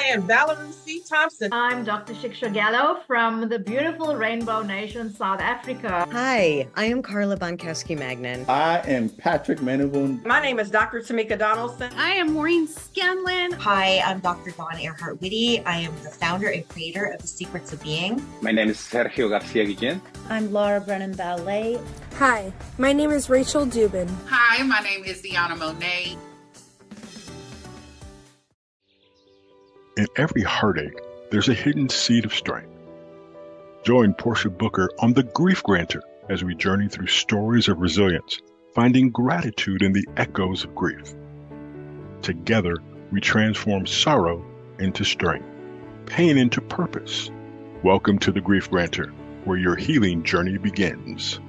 am Valerie Thompson. I'm Dr. Shiksha Gallow from the beautiful Rainbow Nation, South Africa. Hi, I am Karla Bonkowski Magnan. I am Patrick Meniboon. My name is Dr. Tamika Donaldson. I am Maureen Scanlon. Hi, I'm Dr. Airhart Witte. I am the founder and creator of The Secrets of Being. My name is Serggio Garcia Guillen. I'm Laura Brennan-Ballet. Hi, my name is Rachel Dubin. Hi, my name is Monay. In every heartache, there's a hidden seed of strength. Join Portia Booker on the Grief Grantor as we journey through stories of resilience, finding gratitude in the echoes of grief. Together, we transform sorrow into strength, pain into purpose. Welcome to the Grief Grantor, where your healing journey begins.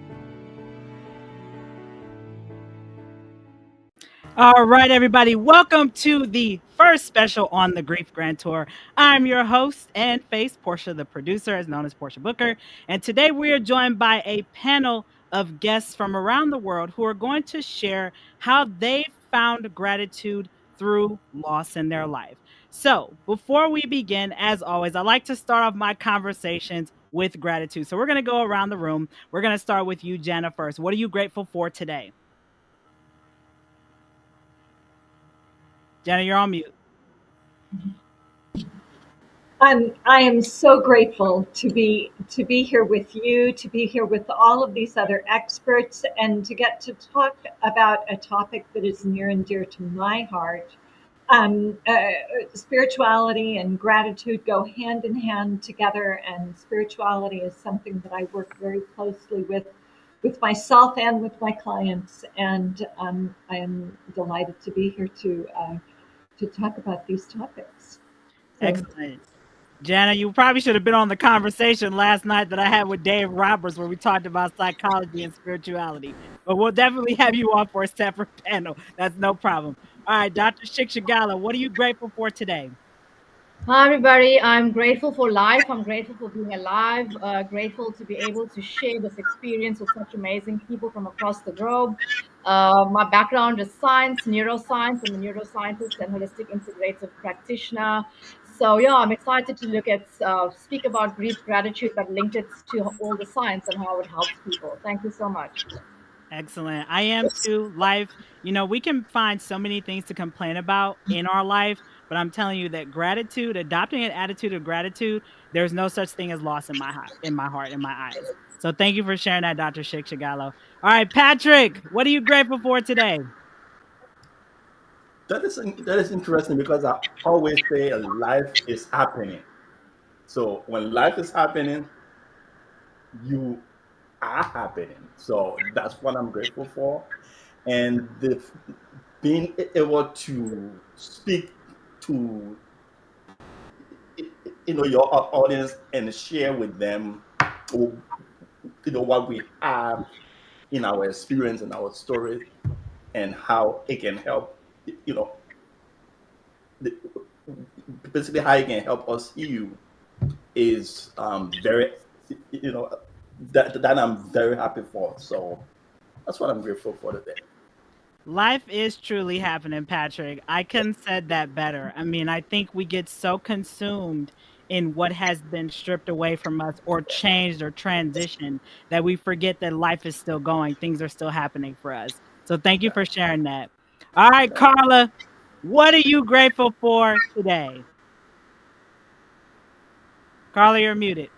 All right, everybody, welcome to the first special on the Grief Grantor. I'm your host and face, Portia, the producer, as known as Portia Booker. And today we are joined by a panel of guests from around the world who are going to share how they found gratitude through loss in their life. So before we begin, as always, I like to start off my conversations with gratitude. So we're going to go around the room. We're going to start with you, Janna, first. What are you grateful for today? Janna, you're on mute. I am so grateful to be here with you, to be here with all of these other experts, and to get to talk about a topic that is near and dear to my heart. Spirituality and gratitude go hand in hand together, and spirituality is something that I work very closely with myself and with my clients. And I am delighted to be here to talk about these topics. So. Excellent. Janna, you probably should have been on the conversation last night that I had with Dave Roberts where we talked about psychology and spirituality. But we'll definitely have you on for a separate panel. That's no problem. All right, Dr. Shiksha Gallow, what are you grateful for today? Hi, everybody. I'm grateful for life. I'm grateful for being alive. Grateful to be able to share this experience with such amazing people from across the globe. My background is science, neuroscience. I'm a neuroscientist and holistic integrative practitioner. So yeah, I'm excited to speak about grief gratitude, but linked it to all the science and how it helps people. Thank you so much. Excellent. I am too. Life, we can find so many things to complain about in our life, but I'm telling you that gratitude, adopting an attitude of gratitude, there's no such thing as loss in my heart, in my eyes. So thank you for sharing that, Dr. Shiksha Gallow. All right, Patrick, what are you grateful for today? That is interesting because I always say life is happening. So when life is happening, you are happening. So that's what I'm grateful for. And being able to speak to your audience and share with them what we have in our experience and our story and how it can help, basically how it can help us heal is very, that I'm very happy for. So that's what I'm grateful for today. Life is truly happening, Patrick. I couldn't have said that better. I mean, I think we get so consumed in what has been stripped away from us or changed or transitioned that we forget that life is still going. Things are still happening for us. So thank you for sharing that. All right, Karla, what are you grateful for today? Karla, you're muted.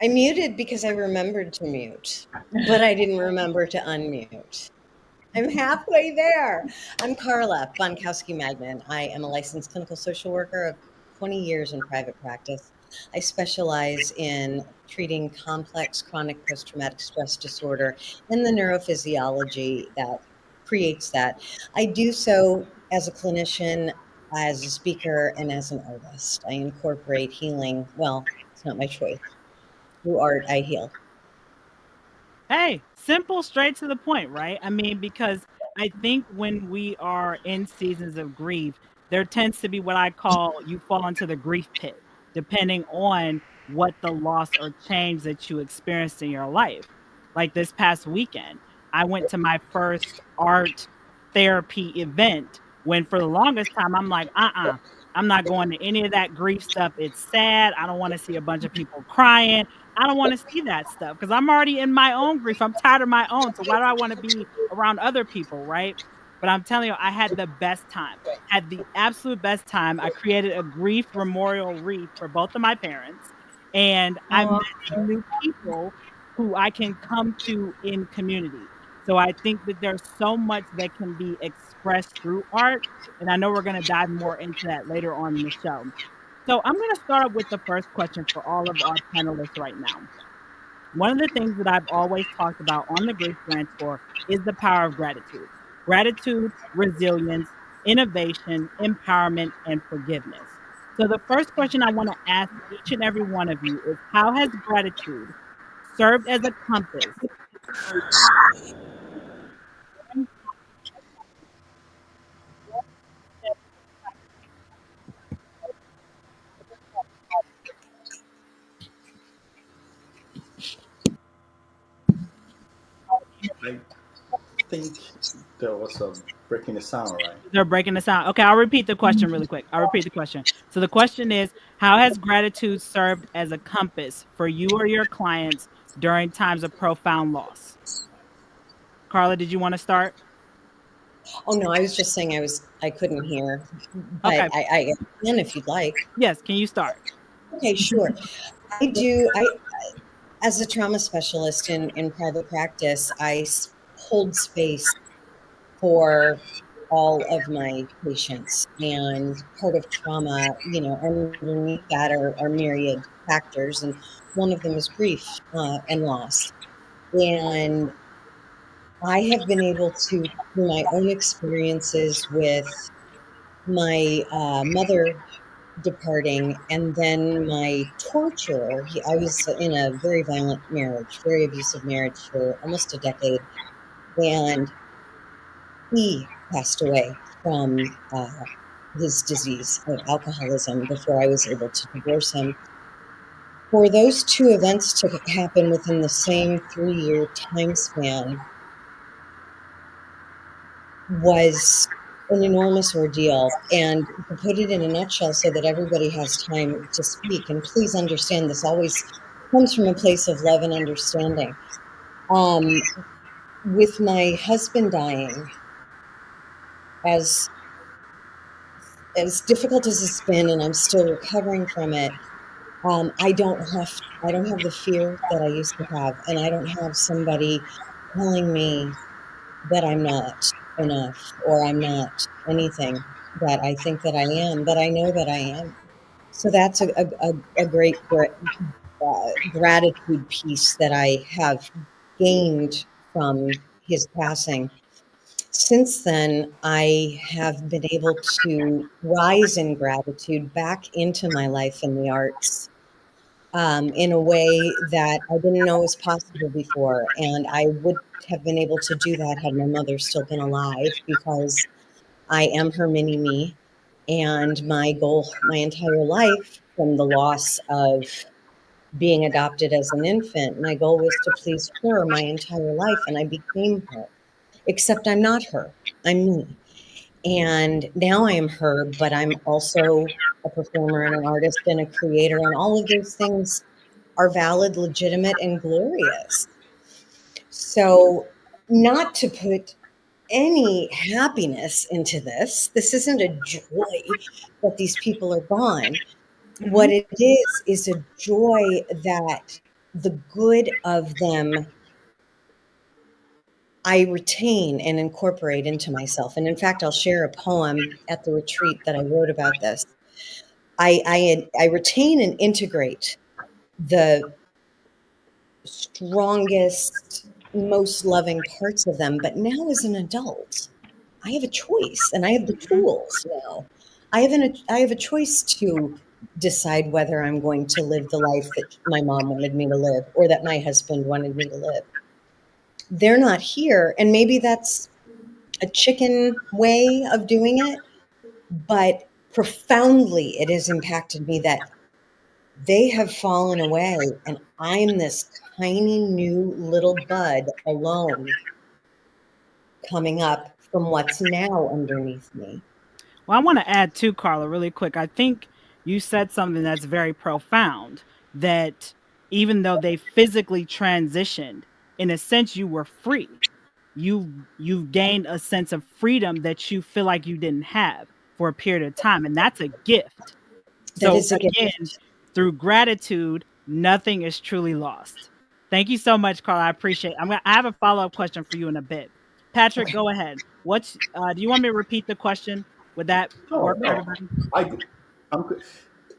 I muted because I remembered to mute, but I didn't remember to unmute. I'm halfway there. I'm Karla Bonkowski Magnan. I am a licensed clinical social worker of 20 years in private practice. I specialize in treating complex chronic post-traumatic stress disorder and the neurophysiology that creates that. I do so as a clinician, as a speaker, and as an artist. I incorporate healing. Well, it's not my choice. Through art, I heal. Hey, simple, straight to the point, right? I mean, because I think when we are in seasons of grief, there tends to be what I call you fall into the grief pit, depending on what the loss or change that you experienced in your life. Like this past weekend, I went to my first art therapy event, when for the longest time I'm like, I'm not going to any of that grief stuff. It's sad. I don't want to see a bunch of people crying. I don't want to see that stuff because I'm already in my own grief. I'm tired of my own. So why do I want to be around other people, right? But I'm telling you, I had the best time, had the absolute best time. I created a grief memorial wreath for both of my parents. And I met some new people who I can come to in community. So I think that there's so much that can be expressed through art. And I know we're going to dive more into that later on in the show. So I'm going to start with the first question for all of our panelists right now. One of the things that I've always talked about on the Grief Grantor is the power of gratitude. Gratitude, resilience, innovation, empowerment, and forgiveness. So the first question I want to ask each and every one of you is, how has gratitude served as a compass? I think there was a breaking the sound, right? They're breaking the sound. Okay, I'll repeat the question really quick. So the question is, how has gratitude served as a compass for you or your clients during times of profound loss? Karla, did you want to start? Oh no, I was just saying I couldn't hear, but okay. I can if you'd like. Yes, can you start? Okay, sure. I as a trauma specialist in private practice, I hold space for all of my patients, and part of trauma, underneath that are myriad factors, and one of them is grief and loss. And I have been able to, through my own experiences with my mother departing, and then my torturer. I was in a very violent marriage, very abusive marriage for almost a decade, and he passed away from his disease of alcoholism before I was able to divorce him. For those two events to happen within the same 3-year time span was an enormous ordeal. And to put it in a nutshell so that everybody has time to speak, and please understand this always comes from a place of love and understanding. With my husband dying, as difficult as it's been, and I'm still recovering from it, I don't have the fear that I used to have, and I don't have somebody telling me that I'm not enough or I'm not anything that I think that I am, but I know that I am. So that's a great gratitude piece that I have gained from his passing. Since then, I have been able to rise in gratitude back into my life in the arts in a way that I didn't know was possible before. And I would have been able to do that had my mother still been alive, because I am her mini me. And my goal, my entire life, from the loss of being adopted as an infant, my goal was to please her my entire life. And I became her, except I'm not her, I'm me. And now I am her, but I'm also a performer and an artist and a creator, and all of those things are valid, legitimate, and glorious. So, not to put any happiness into this isn't a joy that these people are gone. Mm-hmm. What it is a joy that the good of them I retain and incorporate into myself. And in fact, I'll share a poem at the retreat that I wrote about this. I retain and integrate the strongest, most loving parts of them. But now as an adult, I have a choice, and I have the tools now. I have a choice to decide whether I'm going to live the life that my mom wanted me to live or that my husband wanted me to live. They're not here, and maybe that's a chicken way of doing it, but profoundly it has impacted me that they have fallen away, and I'm this tiny new little bud alone coming up from what's now underneath me. Well, I want to add too, Karla, really quick. I think you said something that's very profound, that even though they physically transitioned, in a sense, you were free. You've gained a sense of freedom that you feel like you didn't have for a period of time, and that's a gift. That is a again, gift. Through gratitude, nothing is truly lost. Thank you so much, Karla. I appreciate it. I have a follow-up question for you in a bit. Patrick, go ahead. What's do you want me to repeat the question? Would that work for everybody?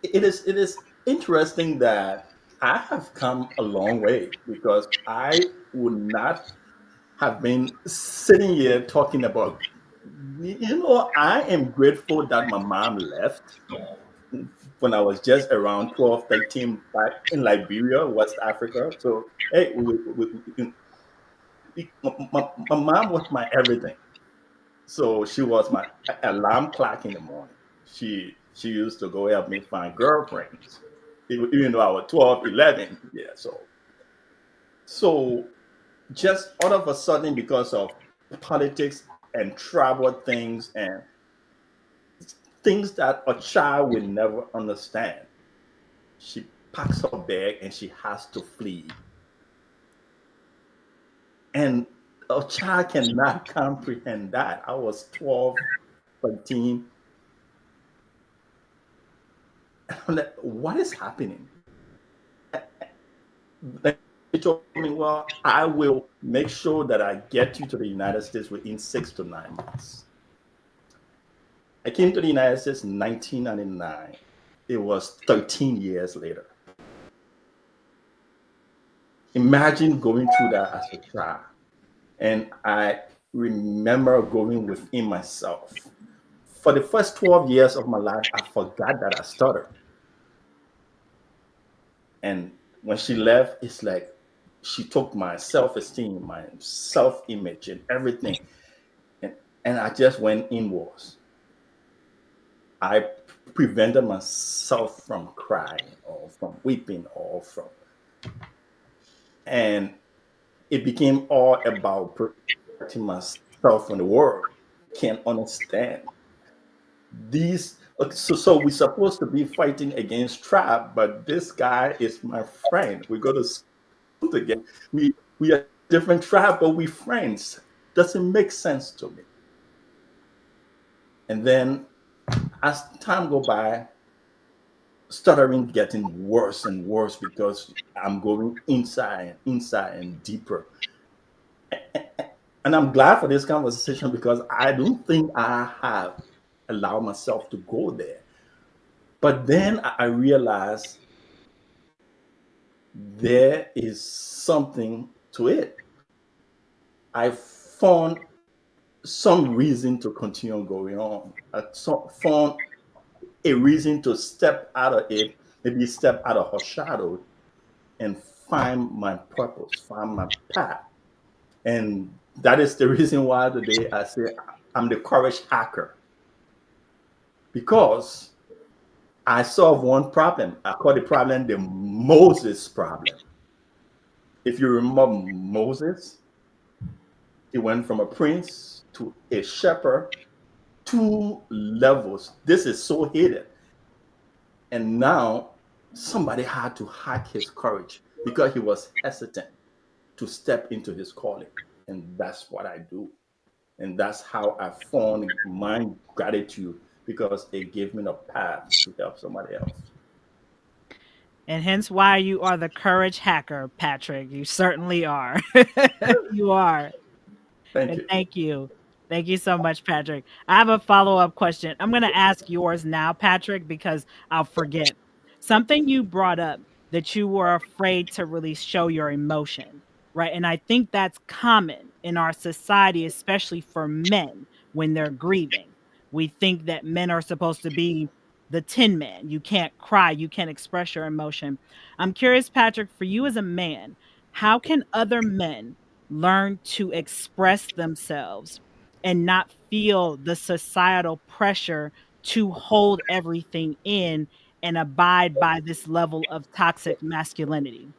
It is interesting that I have come a long way, because I would not have been sitting here talking about, I am grateful that my mom left when I was just around 12, 13, back in Liberia, West Africa. So, hey, my mom was my everything. So she was my alarm clock in the morning. She used to go help me find girlfriends, even though I was 12, 11. Yeah, so just all of a sudden, because of politics and tribal things and things that a child will never understand, she packs her bag and she has to flee. And a child cannot comprehend that. I was 12, 13. I'm like, what is happening? They told me, well, I will make sure that I get you to the United States within 6 to 9 months. I came to the United States in 1999. It was 13 years later. Imagine going through that as a child. And I remember going within myself. For the first 12 years of my life, I forgot that I stuttered. And when she left, it's like she took my self-esteem, my self-image, and everything. And I just went inwards. I prevented myself from crying or from weeping and it became all about protecting myself from the world. Can't understand these. So we're supposed to be fighting against trap, but this guy is my friend. We go to school together. We are different tribe, but we friends. Doesn't make sense to me. And then as time go by, stuttering getting worse and worse, because I'm going inside and deeper. And I'm glad for this conversation, because I don't think I have allowed myself to go there. But then I realized there is something to it. I found some reason to continue going on. I found a reason to step out of it, maybe step out of her shadow and find my purpose, find my path. And that is the reason why today I say I'm the courage hacker. Because I solve one problem. I call the problem the Moses problem. If you remember Moses, he went from a prince to a shepherd, 2 levels. This is so hidden. And now somebody had to hack his courage because he was hesitant to step into his calling. And that's what I do. And that's how I found my gratitude, because it gave me a path to help somebody else. And hence why you are the courage hacker, Patrick. You certainly are. You are. Thank you. Thank you so much, Patrick. I have a follow-up question. I'm going to ask yours now, Patrick, because I'll forget. Something you brought up, that you were afraid to really show your emotion, right? And I think that's common in our society, especially for men when they're grieving. We think that men are supposed to be the Tin Man. You can't cry. You can't express your emotion. I'm curious, Patrick, for you as a man, how can other men learn to express themselves and not feel the societal pressure to hold everything in and abide by this level of toxic masculinity?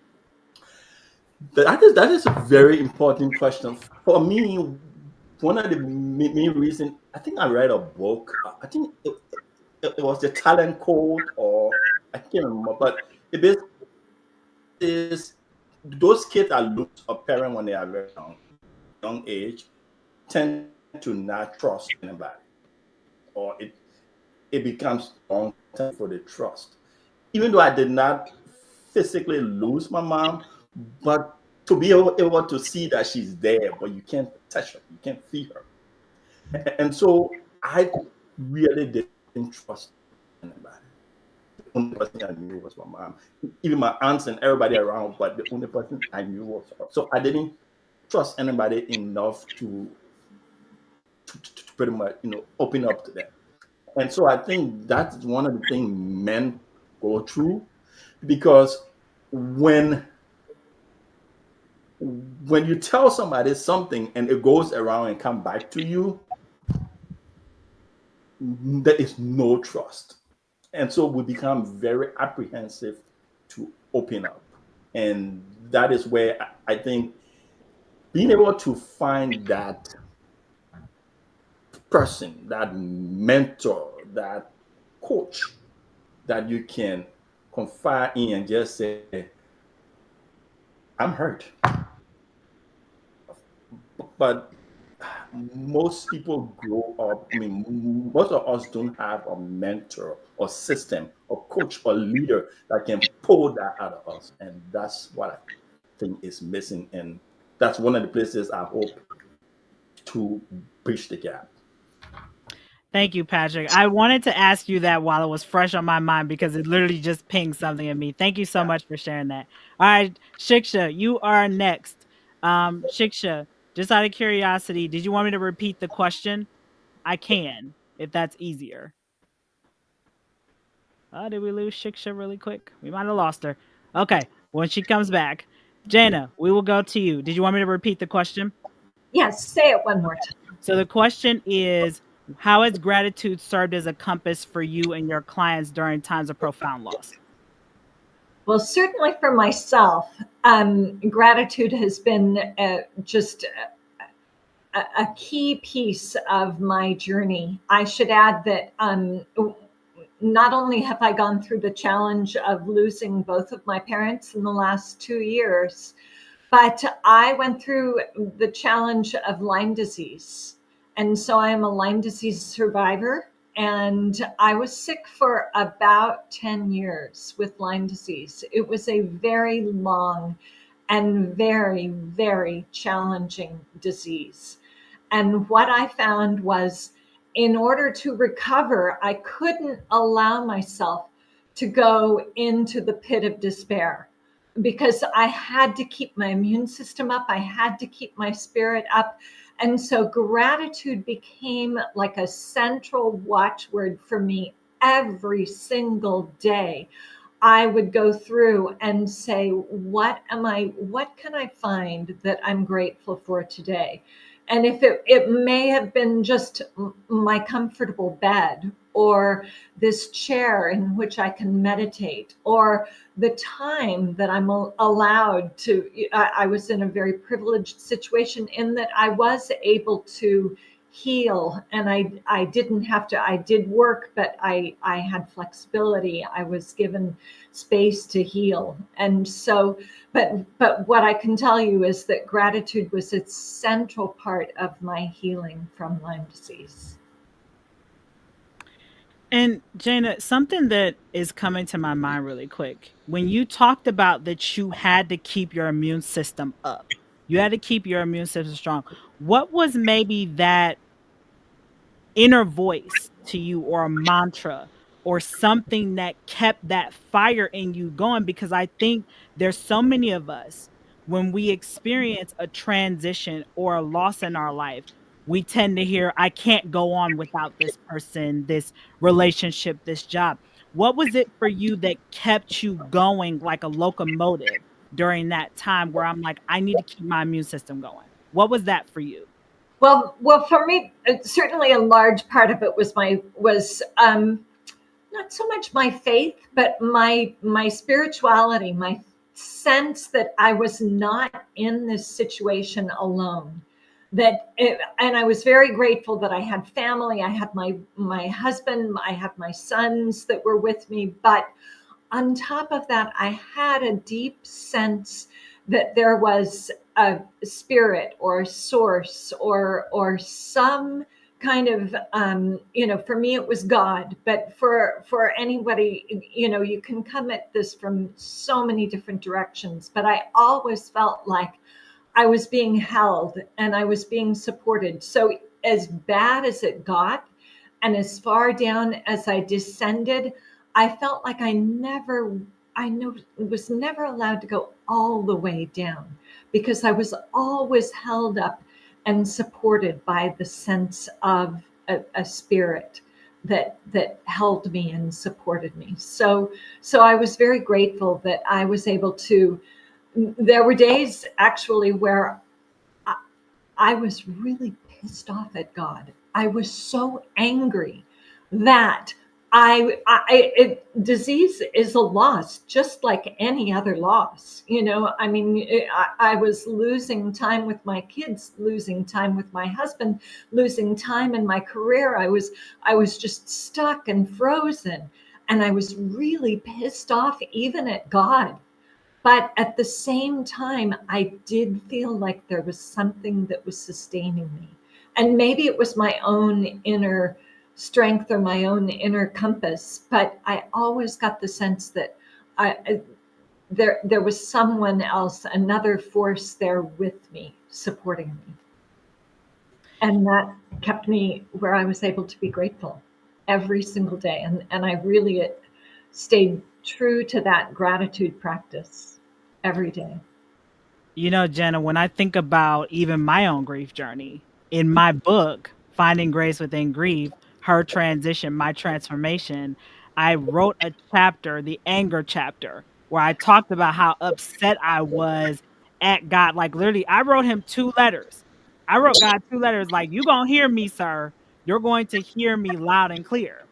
That is a very important question. For me, one of the main reasons, I think I read a book. I think it was the talent code, or I can't remember, but it basically is those kids that lose a parent when they are very young age tend to not trust anybody, or it becomes long time for the trust. Even though I did not physically lose my mom, but to be able to see that she's there, but you can't touch her, you can't feel her. And so I really didn't trust anybody. The only person I knew was my mom. Even my aunts and everybody around, but the only person I knew was her. So I didn't trust anybody enough to pretty much, open up to them. And so I think that's one of the things men go through, because when you tell somebody something and it goes around and come back to you, there is no trust. And so we become very apprehensive to open up. And that is where I think being able to find that person, that mentor, that coach that you can confide in and just say, I'm hurt. But most people grow up, most of us don't have a mentor or system or coach or leader that can pull that out of us. And that's what I think is missing. And that's one of the places I hope to bridge the gap. Thank you, Patrick. I wanted to ask you that while it was fresh on my mind, because it literally just pinged something in me. Thank you so much for sharing that. All right, Shiksha, you are next. Shiksha, just out of curiosity, did you want me to repeat the question? I can, if that's easier. Did we lose Shiksha really quick? We might have lost her. Okay, when she comes back. Janna, we will go to you. Did you want me to repeat the question? Yes, say it one more time. So the question is, how has gratitude served as a compass for you and your clients during times of profound loss? Well, certainly for myself, gratitude has been just a key piece of my journey. I should add that not only have I gone through the challenge of losing both of my parents in the last 2 years, but I went through the challenge of Lyme disease. And so I am a Lyme disease survivor. And I was sick for about 10 years with Lyme disease. It was a very long and very, very challenging disease. And what I found was, in order to recover, I couldn't allow myself to go into the pit of despair, because I had to keep my immune system up. I had to keep my spirit up. And so gratitude became like a central watchword for me every single day. I would go through and say, what can I find that I'm grateful for today? And if it may have been just my comfortable bed, or this chair in which I can meditate, or the time that I'm allowed to, I was in a very privileged situation in that I was able to heal, and I didn't have to, I did work, but I had flexibility. I was given space to heal. And so, but what I can tell you is that gratitude was a central part of my healing from Lyme disease. And Janna, something that is coming to my mind really quick, when you talked about that you had to keep your immune system up, you had to keep your immune system strong. What was maybe that inner voice to you, or a mantra, or something that kept that fire in you going? Because I think there's so many of us, when we experience a transition or a loss in our life, we tend to hear, I can't go on without this person, this relationship, this job. What was it for you that kept you going like a locomotive during that time where I'm like, I need to keep my immune system going? What was that for you? Well, for me, certainly a large part of it was not so much my faith, but my spirituality, my sense that I was not in this situation alone, and I was very grateful that I had family. I had my husband, I had my sons that were with me. But on top of that, I had a deep sense that there was a spirit or a source or some kind of, for me, it was God, but for anybody, you can come at this from so many different directions. But I always felt like I was being held and I was being supported. So as bad as it got and as far down as I descended, I felt like I was never allowed to go all the way down, because I was always held up and supported by the sense of a spirit that held me and supported me. So I was very grateful that I was able to. There were days actually where I was really pissed off at God. I was so angry that disease is a loss, just like any other loss. I was losing time with my kids, losing time with my husband, losing time in my career. I was just stuck and frozen, and I was really pissed off even at God. But at the same time, I did feel like there was something that was sustaining me. And maybe it was my own inner strength or my own inner compass, but I always got the sense that there was someone else, another force there with me, supporting me. And that kept me where I was able to be grateful every single day. And I really stayed true to that gratitude practice every day. Janna, when I think about even my own grief journey, in my book, Finding Grace Within Grief, Her Transition, My Transformation, I wrote a chapter, the anger chapter, where I talked about how upset I was at God. Like literally, I wrote him 2 letters. I wrote God 2 letters like, "You're going to hear me, sir. You're going to hear me loud and clear."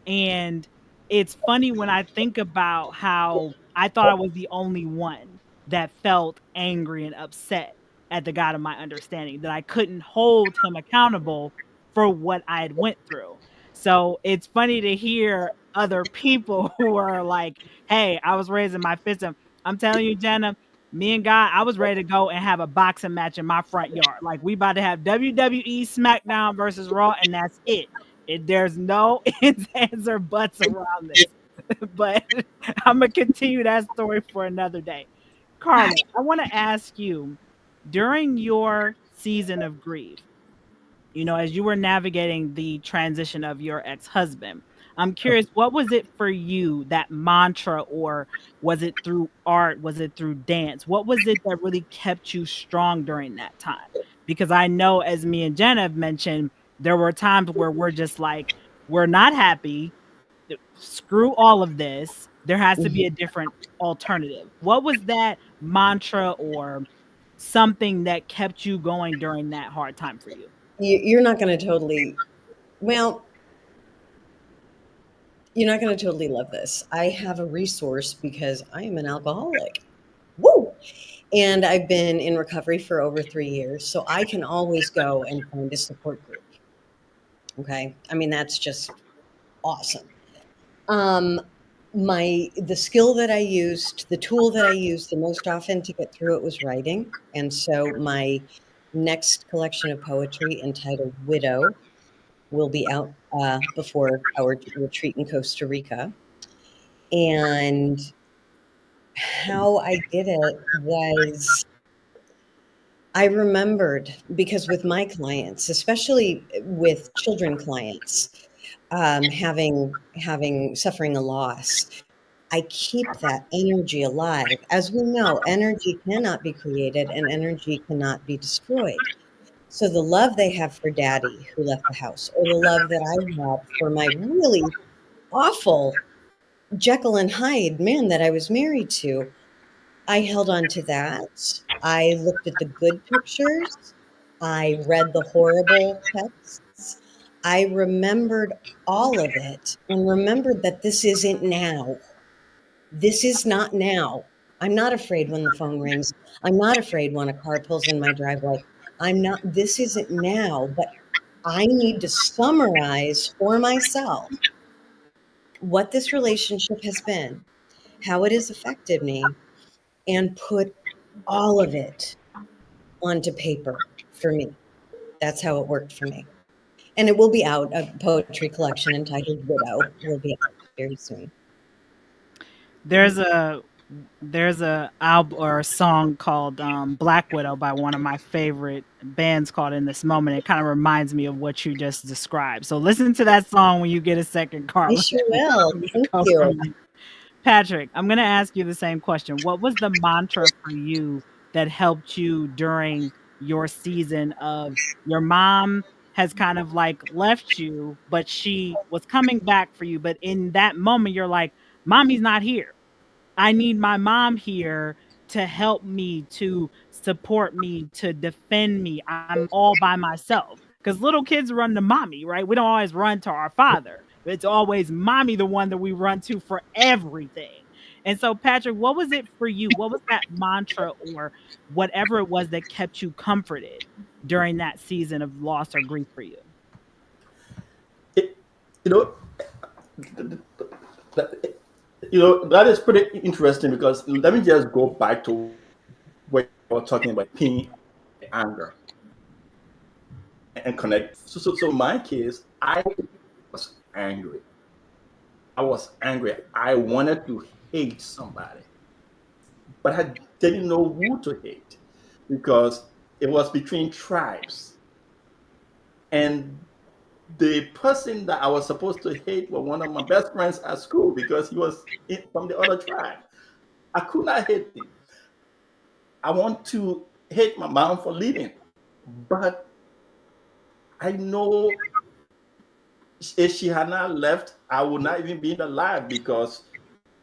And it's funny when I think about how I thought I was the only one that felt angry and upset at the God of my understanding, that I couldn't hold him accountable for what I had went through. So it's funny to hear other people who are like, "Hey, I was raising my fist up." I'm telling you, Janna, me and God, I was ready to go and have a boxing match in my front yard. Like we about to have WWE SmackDown versus Raw, and that's it. There's no ifs, ands, or buts around this. But I'm going to continue that story for another day. Karla, I want to ask you, during your season of grief, as you were navigating the transition of your ex-husband, I'm curious, what was it for you, that mantra, or was it through art? Was it through dance? What was it that really kept you strong during that time? Because I know, as me and Janna have mentioned, there were times where we're just like, we're not happy. Screw all of this. There has to be a different alternative. What was that mantra or something that kept you going during that hard time for you? You're not going to totally, well, you're not going to totally love this. I have a resource because I am an alcoholic. Woo! And I've been in recovery for over 3 years. So I can always go and find a support group. Okay. I mean, that's just awesome. The skill that I used, the tool that I used the most often to get through it was writing. And so my next collection of poetry, entitled Widow, will be out before our retreat in Costa Rica. And how I did it was, I remembered, because with my clients, especially with children clients, having suffering a loss, I keep that energy alive. As we know, energy cannot be created and energy cannot be destroyed. So the love they have for daddy who left the house, or the love that I have for my really awful Jekyll and Hyde man that I was married to, I held on to that. I looked at the good pictures. I read the horrible texts. I remembered all of it and remembered that this isn't now. This is not now. I'm not afraid when the phone rings. I'm not afraid when a car pulls in my driveway. this isn't now, but I need to summarize for myself what this relationship has been, how it has affected me, and put all of it onto paper for me. That's how it worked for me. And it will be out. A poetry collection entitled Widow will be out very soon. There's a album or a song called Black Widow by one of my favorite bands called In This Moment. It kind of reminds me of what you just described. So listen to that song when you get a second, Karla. I sure will. Thank you. Patrick, I'm going to ask you the same question. What was the mantra for you that helped you during your season of your mom has kind of like left you, but she was coming back for you. But in that moment, you're like, mommy's not here. I need my mom here to help me, to support me, to defend me. I'm all by myself. Because little kids run to mommy, right? We don't always run to our father. It's always mommy, the one that we run to for everything. And so, Patrick, what was it for you? What was that mantra or whatever it was that kept you comforted during that season of loss or grief for you? That is pretty interesting, because let me just go back to what you were talking about, pain, anger, and connect. So in my case, I was angry. I wanted to hate somebody, but I didn't know who to hate, because it was between tribes. And the person that I was supposed to hate was one of my best friends at school, because he was from the other tribe. I could not hate him. I want to hate my mom for leaving, but I know if she had not left, I would not even be alive, because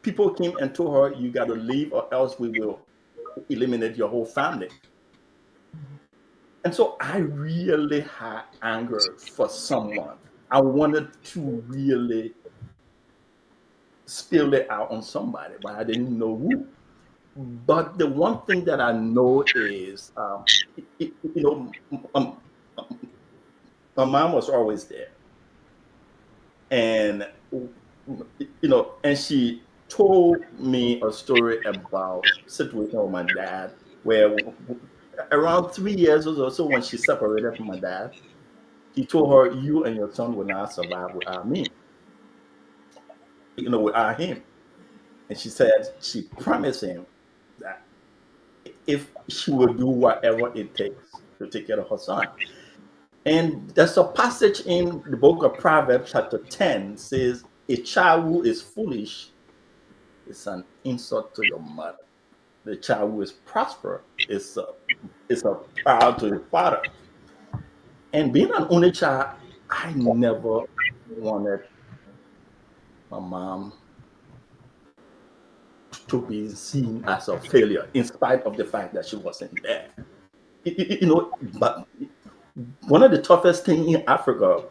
people came and told her, you got to leave or else we will eliminate your whole family. And so I really had anger for someone. I wanted to really spill it out on somebody, but I didn't know who. But the one thing that I know is, my mom was always there. And, and she told me a story about a situation with my dad, where around 3 years or so, when she separated from my dad, he told her, you and your son will not survive without me, without him. And she said she promised him that if she will do whatever it takes to take care of her son. And there's a passage in the book of Proverbs chapter 10 says, a child who is foolish is an insult to your mother. The child who is prosperous is a proud to his father. And being an only child, I never wanted my mom to be seen as a failure, in spite of the fact that she wasn't there. But one of the toughest things in Africa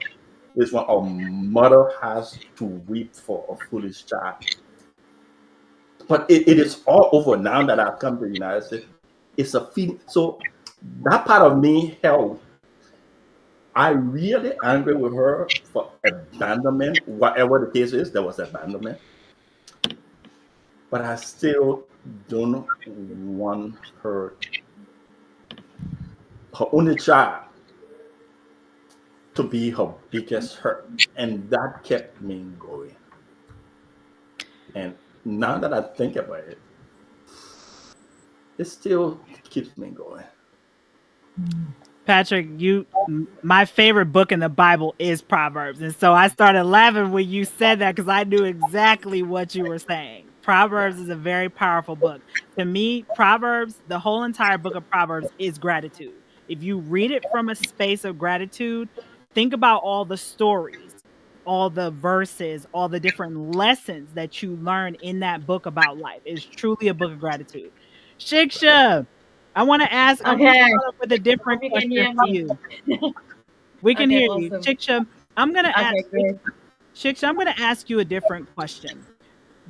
is when a mother has to weep for a foolish child. But it is all over now that I've come to the United States. It's a feeling. So that part of me held. I really angry with her for abandonment. Whatever the case is, there was abandonment. But I still don't want her only child, to be her biggest hurt. And that kept me going. And now that I think about it, it still keeps me going. Patrick, my favorite book in the Bible is Proverbs. And so I started laughing when you said that, because I knew exactly what you were saying. Proverbs is a very powerful book. To me, Proverbs, the whole entire book of Proverbs is gratitude. If you read it from a space of gratitude, think about all the stories, all the verses, all the different lessons that you learn in that book about life. It's truly a book of gratitude. Shiksha, I want to ask, I'm going to start off with a different question for you. We can hear you. Shiksha, I'm going to ask you a different question.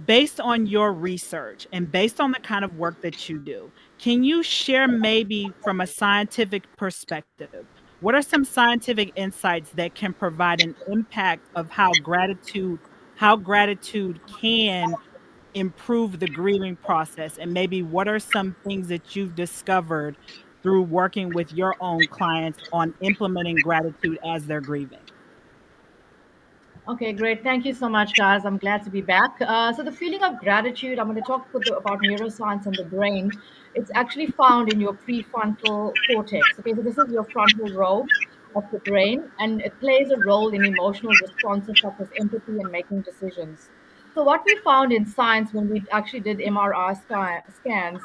based on your research and based on the kind of work that you do, can you share maybe from a scientific perspective, what are some scientific insights that can provide an impact of how gratitude can improve the grieving process? And maybe what are some things that you've discovered through working with your own clients on implementing gratitude as they're grieving? Okay, great. Thank you so much, guys. I'm glad to be back. So the feeling of gratitude, I'm going to talk about neuroscience and the brain. It's actually found in your prefrontal cortex. Okay, so this is your frontal lobe of the brain, and it plays a role in emotional responses such as empathy and making decisions. So what we found in science when we actually did MRI scans,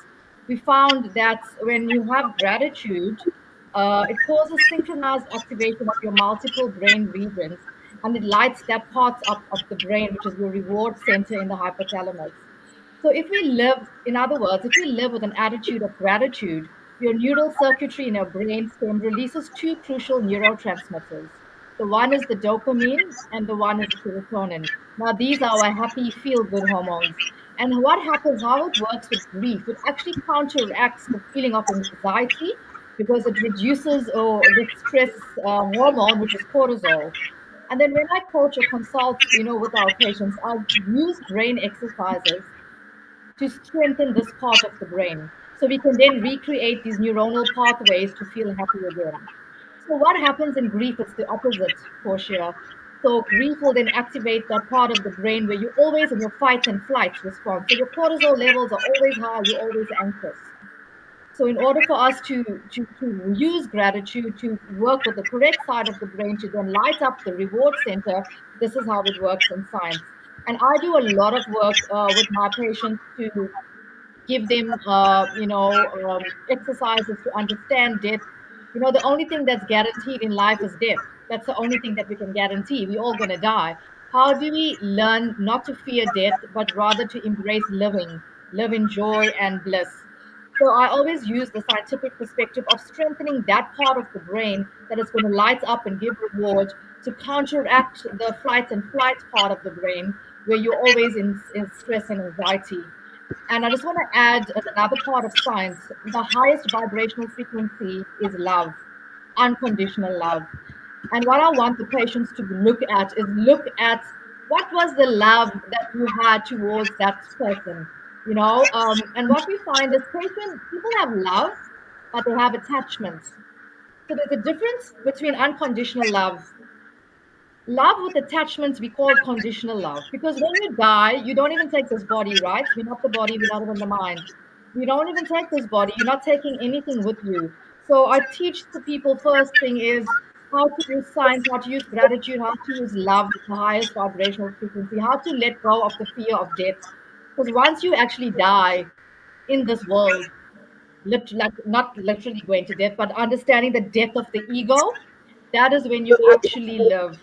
we found that when you have gratitude, it causes synchronized activation of your multiple brain regions, and it lights that part up of the brain, which is your reward center in the hypothalamus. So if we live, in other words, if we live with an attitude of gratitude, your neural circuitry in your brain stem releases two crucial neurotransmitters. The one is the dopamine and the one is the serotonin. Now, these are our happy, feel good hormones. And what happens, how it works with grief, it actually counteracts the feeling of anxiety because it reduces the stress hormone, which is cortisol. And then when I coach or consult, with our patients, I use brain exercises to strengthen this part of the brain. So we can then recreate these neuronal pathways to feel happy again. So what happens in grief? It's the opposite, Portia. So grief will then activate that part of the brain where you're always in your fight and flight response. So your cortisol levels are always high, you're always anxious. So in order for us to use gratitude to work with the correct side of the brain to then light up the reward center, this is how it works in science. And I do a lot of work with my patients to give them, exercises to understand death. The only thing that's guaranteed in life is death. That's the only thing that we can guarantee. We're all going to die. How do we learn not to fear death, but rather to embrace living, live in joy and bliss? So I always use the scientific perspective of strengthening that part of the brain that is going to light up and give reward to counteract the flight and flight part of the brain where you're always in stress and anxiety. And I just want to add another part of science. The highest vibrational frequency is love, unconditional love. And what I want the patients to look at what was the love that you had towards that person, and what we find is people have love, but they have attachments. So there's a difference between unconditional love with attachments we call conditional love, because when you die you don't even take this body, right? We're not the body, we're not even the mind. You don't even take this body, you're not taking anything with you. So I teach the people, first thing is how to use science, how to use gratitude, how to use love, the highest vibrational frequency, how to let go of the fear of death. Because once you actually die in this world, like not literally going to death, but understanding the death of the ego, that is when you actually live.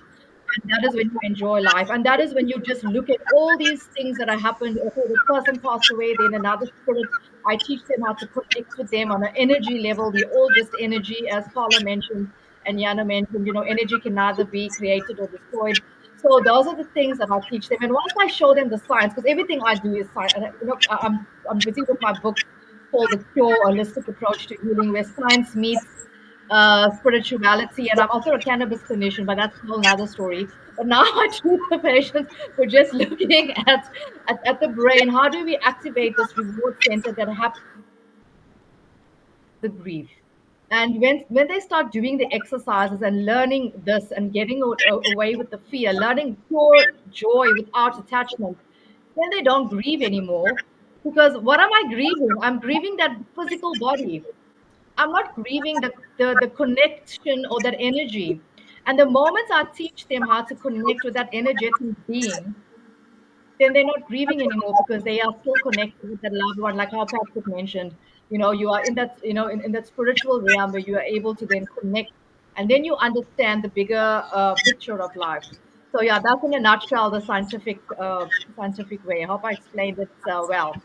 And that is when you enjoy life. And that is when you just look at all these things that have happened. Okay, this person passed away, then another spirit. I teach them how to connect with them on an energy level. We're all just energy, as Karla mentioned and Janna mentioned. Energy can neither be created or destroyed. So those are the things that I teach them. And once I show them the science, because everything I do is science. And, I'm busy with my book called The Cure: Holistic Approach to Healing, where science meets spirituality. And I'm also a cannabis clinician, but that's a whole nother story. But now I treat the patients for just looking at the brain. How do we activate this reward center that happens the grief? And when they start doing the exercises and learning this and getting away with the fear, learning pure joy without attachment, then they don't grieve anymore. Because what am I grieving? I'm grieving that physical body. I'm not grieving the connection or that energy. And the moment I teach them how to connect with that energetic being, then they're not grieving anymore because they are still connected with that loved one, like how Patrick mentioned. You are in that, in that spiritual realm where you are able to then connect, and then you understand the bigger picture of life. So yeah, that's in a nutshell the scientific way. I hope I explained it well.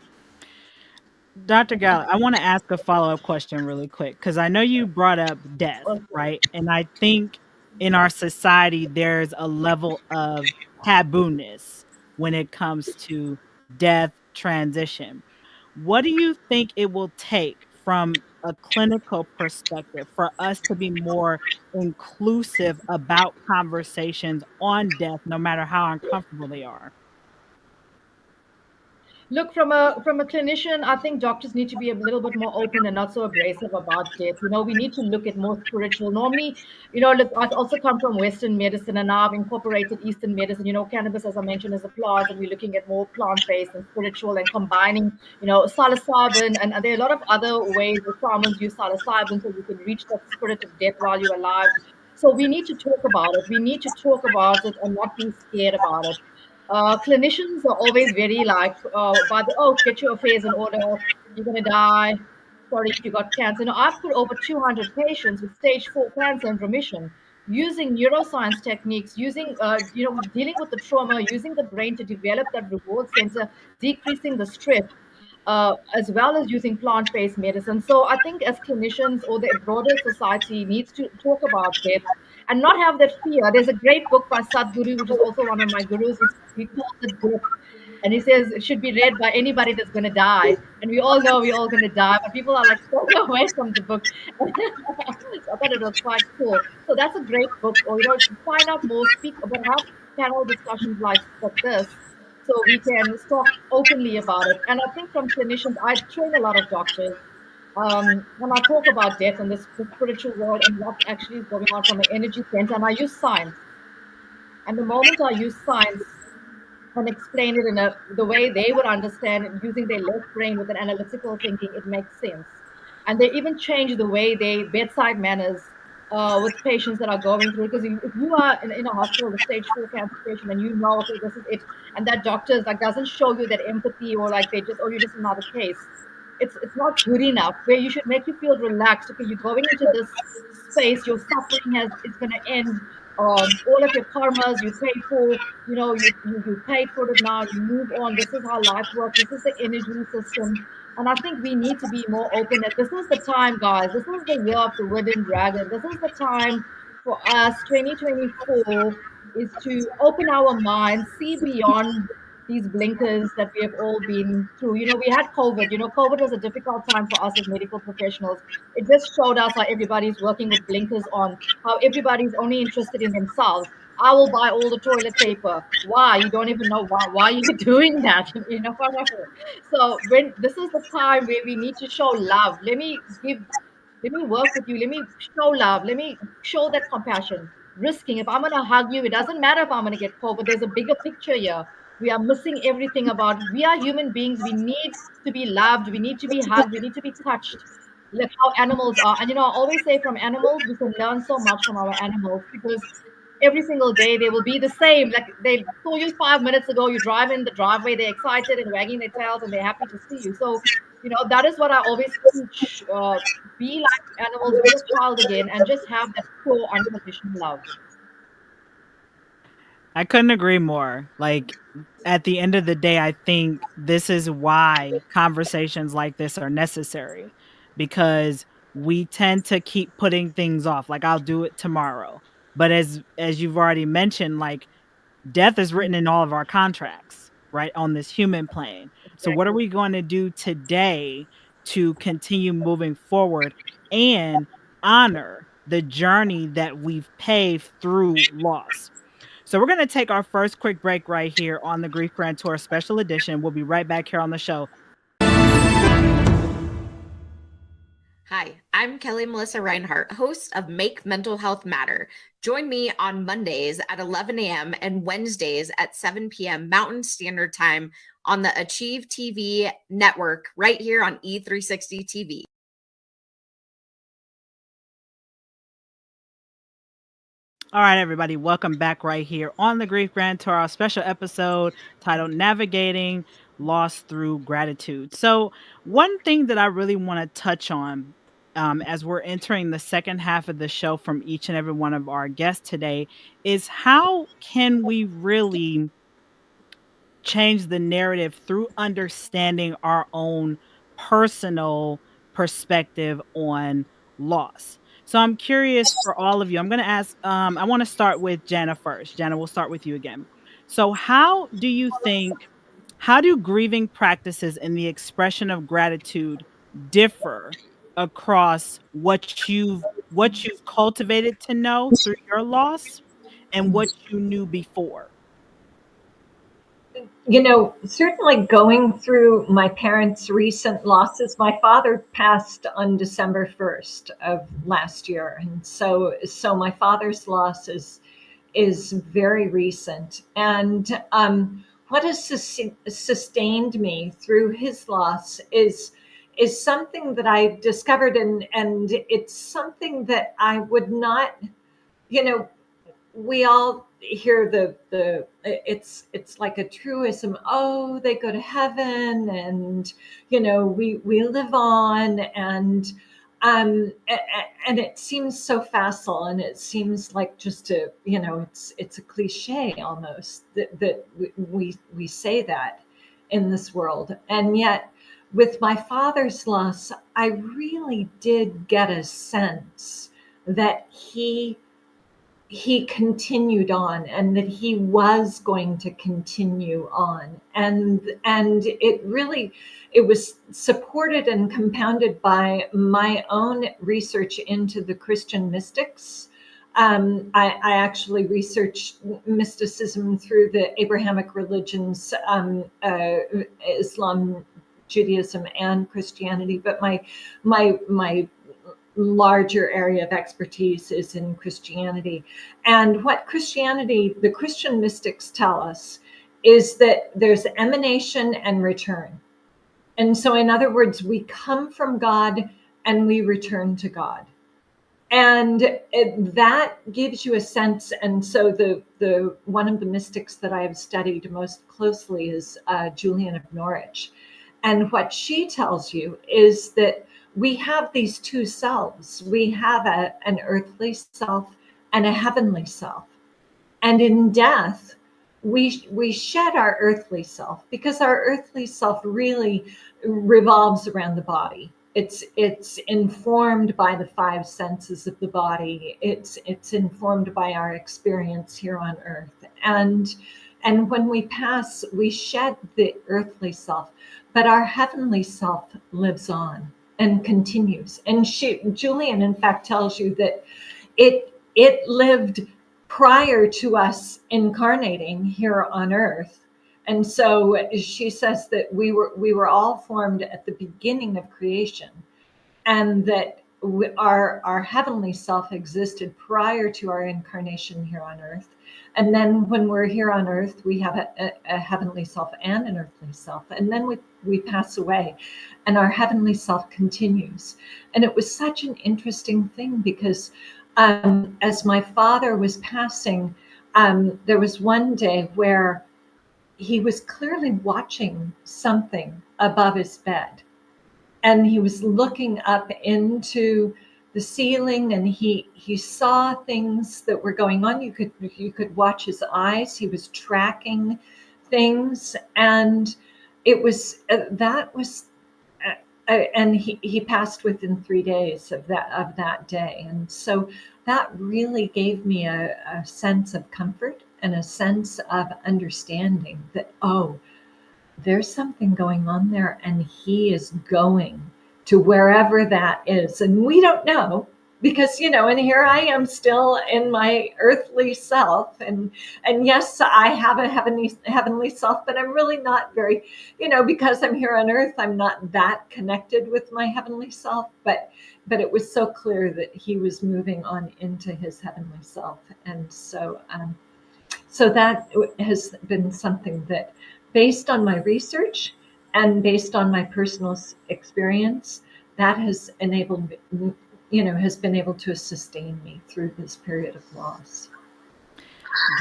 Dr. Gallo, I want to ask a follow-up question really quick because I know you brought up death, right? And I think in our society, there's a level of tabooness when it comes to death transition. What do you think it will take from a clinical perspective for us to be more inclusive about conversations on death, no matter how uncomfortable they are? Look, from a clinician, I think doctors need to be a little bit more open and not so abrasive about death. We need to look at more spiritual. Normally, look, I also come from Western medicine, and now I've incorporated Eastern medicine. Cannabis, as I mentioned, is a plant, and we're looking at more plant-based and spiritual and combining, psilocybin, and there are a lot of other ways that shamans use psilocybin so you can reach that spirit of death while you're alive. So we need to talk about it. We need to talk about it and not be scared about it. Clinicians are always very like, get your affairs in order. You're gonna die. Sorry if you got cancer. I've put over 200 patients with stage 4 cancer in remission using neuroscience techniques, using dealing with the trauma, using the brain to develop that reward center, decreasing the stress. As well as using plant-based medicine. So I think as clinicians or the broader society needs to talk about death and not have that fear. There's a great book by Sadhguru, which is also one of my gurus. He calls it Death. And he says it should be read by anybody that's going to die. And we all know we're all going to die, but people are like staying away from the book. So I thought it was quite cool. So that's a great book. Or, find out more, speak about, have panel discussions like this, so we can talk openly about it. And I think from clinicians, I train a lot of doctors. When I talk about death and the spiritual world and what actually is going on from an energy sense, and I use science. And the moment I use science and explain it in the way they would understand it, using their left brain with an analytical thinking, it makes sense. And they even change the way they bedside manners with patients that are going through. Because if you are in a hospital, a stage 4 cancer patient, and you know, okay, this is it, and that doctor is like doesn't show you that empathy, or like you're just another case. It's not good enough. Where you should make you feel relaxed. Okay, you're going into this space, your suffering it's going to end. All of your karmas you paid for, you paid for it now, you move on. This is how life works. This is the energy system. And I think we need to be more open. That this is the time, guys. This is the year of the wooden dragon. This is the time for us, 2024, is to open our minds, see beyond these blinkers that we have all been through. We had COVID. COVID was a difficult time for us as medical professionals. It just showed us how everybody's working with blinkers on, how everybody's only interested in themselves. I will buy all the toilet paper. Why? You don't even know why you're doing that. So when this is the time where we need to show love. Let me work with you. Let me show love. Let me show that compassion. Risking. If I'm going to hug you, it doesn't matter if I'm going to get cold, but there's a bigger picture here. We are missing everything about it. We are human beings. We need to be loved. We need to be hugged. We need to be touched. Like how animals are. And I always say from animals, we can learn so much from our animals, because every single day they will be the same. Like they saw you 5 minutes ago, you drive in the driveway, they're excited and wagging their tails and they're happy to see you. So, that is what I always teach. Be like animals, be a child again, and just have that pure unconditional love. I couldn't agree more. Like, at the end of the day, I think this is why conversations like this are necessary, because we tend to keep putting things off. Like, I'll do it tomorrow. But as you've already mentioned, like, death is written in all of our contracts, right, on this human plane. So what are we going to do today to continue moving forward and honor the journey that we've paved through loss? So we're going to take our first quick break right here on the Grief Grantor Special Edition. We'll be right back here on the show. Hi, I'm Kelly Melissa Reinhart, host of Make Mental Health Matter. Join me on Mondays at 11 a.m. and Wednesdays at 7 p.m. Mountain Standard Time on the Achieve TV network right here on E360 TV. All right, everybody, welcome back right here on the Grief Grantor, our special episode titled Navigating Loss Through Gratitude. So one thing that I really want to touch on as we're entering the second half of the show from each and every one of our guests today is how can we really change the narrative through understanding our own personal perspective on loss. So I'm curious for all of you. I'm going to ask, I want to start with Janna first. Janna, we'll start with you again. So how do you think How do grieving practices and the expression of gratitude differ across what you've cultivated to know through your loss and what you knew before? You know, certainly going through my parents' recent losses, my father passed on December 1st of last year. And so my father's loss is very recent. And what has sustained me through his loss is something that I've discovered, and it's something that I would not, you know, we all hear it's like a truism. Oh, they go to heaven, and we live on, and it seems so facile, and it seems like just it's a cliche almost that we say that in this world. And yet with my father's loss, I really did get a sense that he continued on, and that he was going to continue on, and it was supported and compounded by my own research into the Christian mystics. I actually researched mysticism through the Abrahamic religions, Islam, Judaism, and Christianity, but my larger area of expertise is in Christianity. And what the Christian mystics tell us is that there's emanation and return. And so, in other words, we come from God and we return to God. And that gives you a sense. And so the one of the mystics that I have studied most closely is Julian of Norwich. And what she tells you is that we have these two selves. We have an earthly self and a heavenly self. And in death, we shed our earthly self, because our earthly self really revolves around the body. It's informed by the five senses of the body. It's informed by our experience here on earth. And when we pass, we shed the earthly self, but our heavenly self lives on and continues. And Julian, in fact, tells you that it lived prior to us incarnating here on earth. And so she says that we were all formed at the beginning of creation, and that our heavenly self existed prior to our incarnation here on earth. And then when we're here on earth, we have a heavenly self and an earthly self. And then we pass away, and our heavenly self continues. And it was such an interesting thing, because as my father was passing, there was one day where he was clearly watching something above his bed. And he was looking up into the ceiling, and he saw things that were going on. You could watch his eyes. He was tracking things, and it was and he passed within 3 days of that day. And so that really gave me a sense of comfort and a sense of understanding that, oh, there's something going on there, and he is going to wherever that is. And we don't know, because, and here I am still in my earthly self. And yes, I have a heavenly self, but I'm really not very, because I'm here on earth, I'm not that connected with my heavenly self. But it was so clear that he was moving on into his heavenly self. And so that has been something that, based on my research and based on my personal experience, that has enabled me, has been able to sustain me through this period of loss.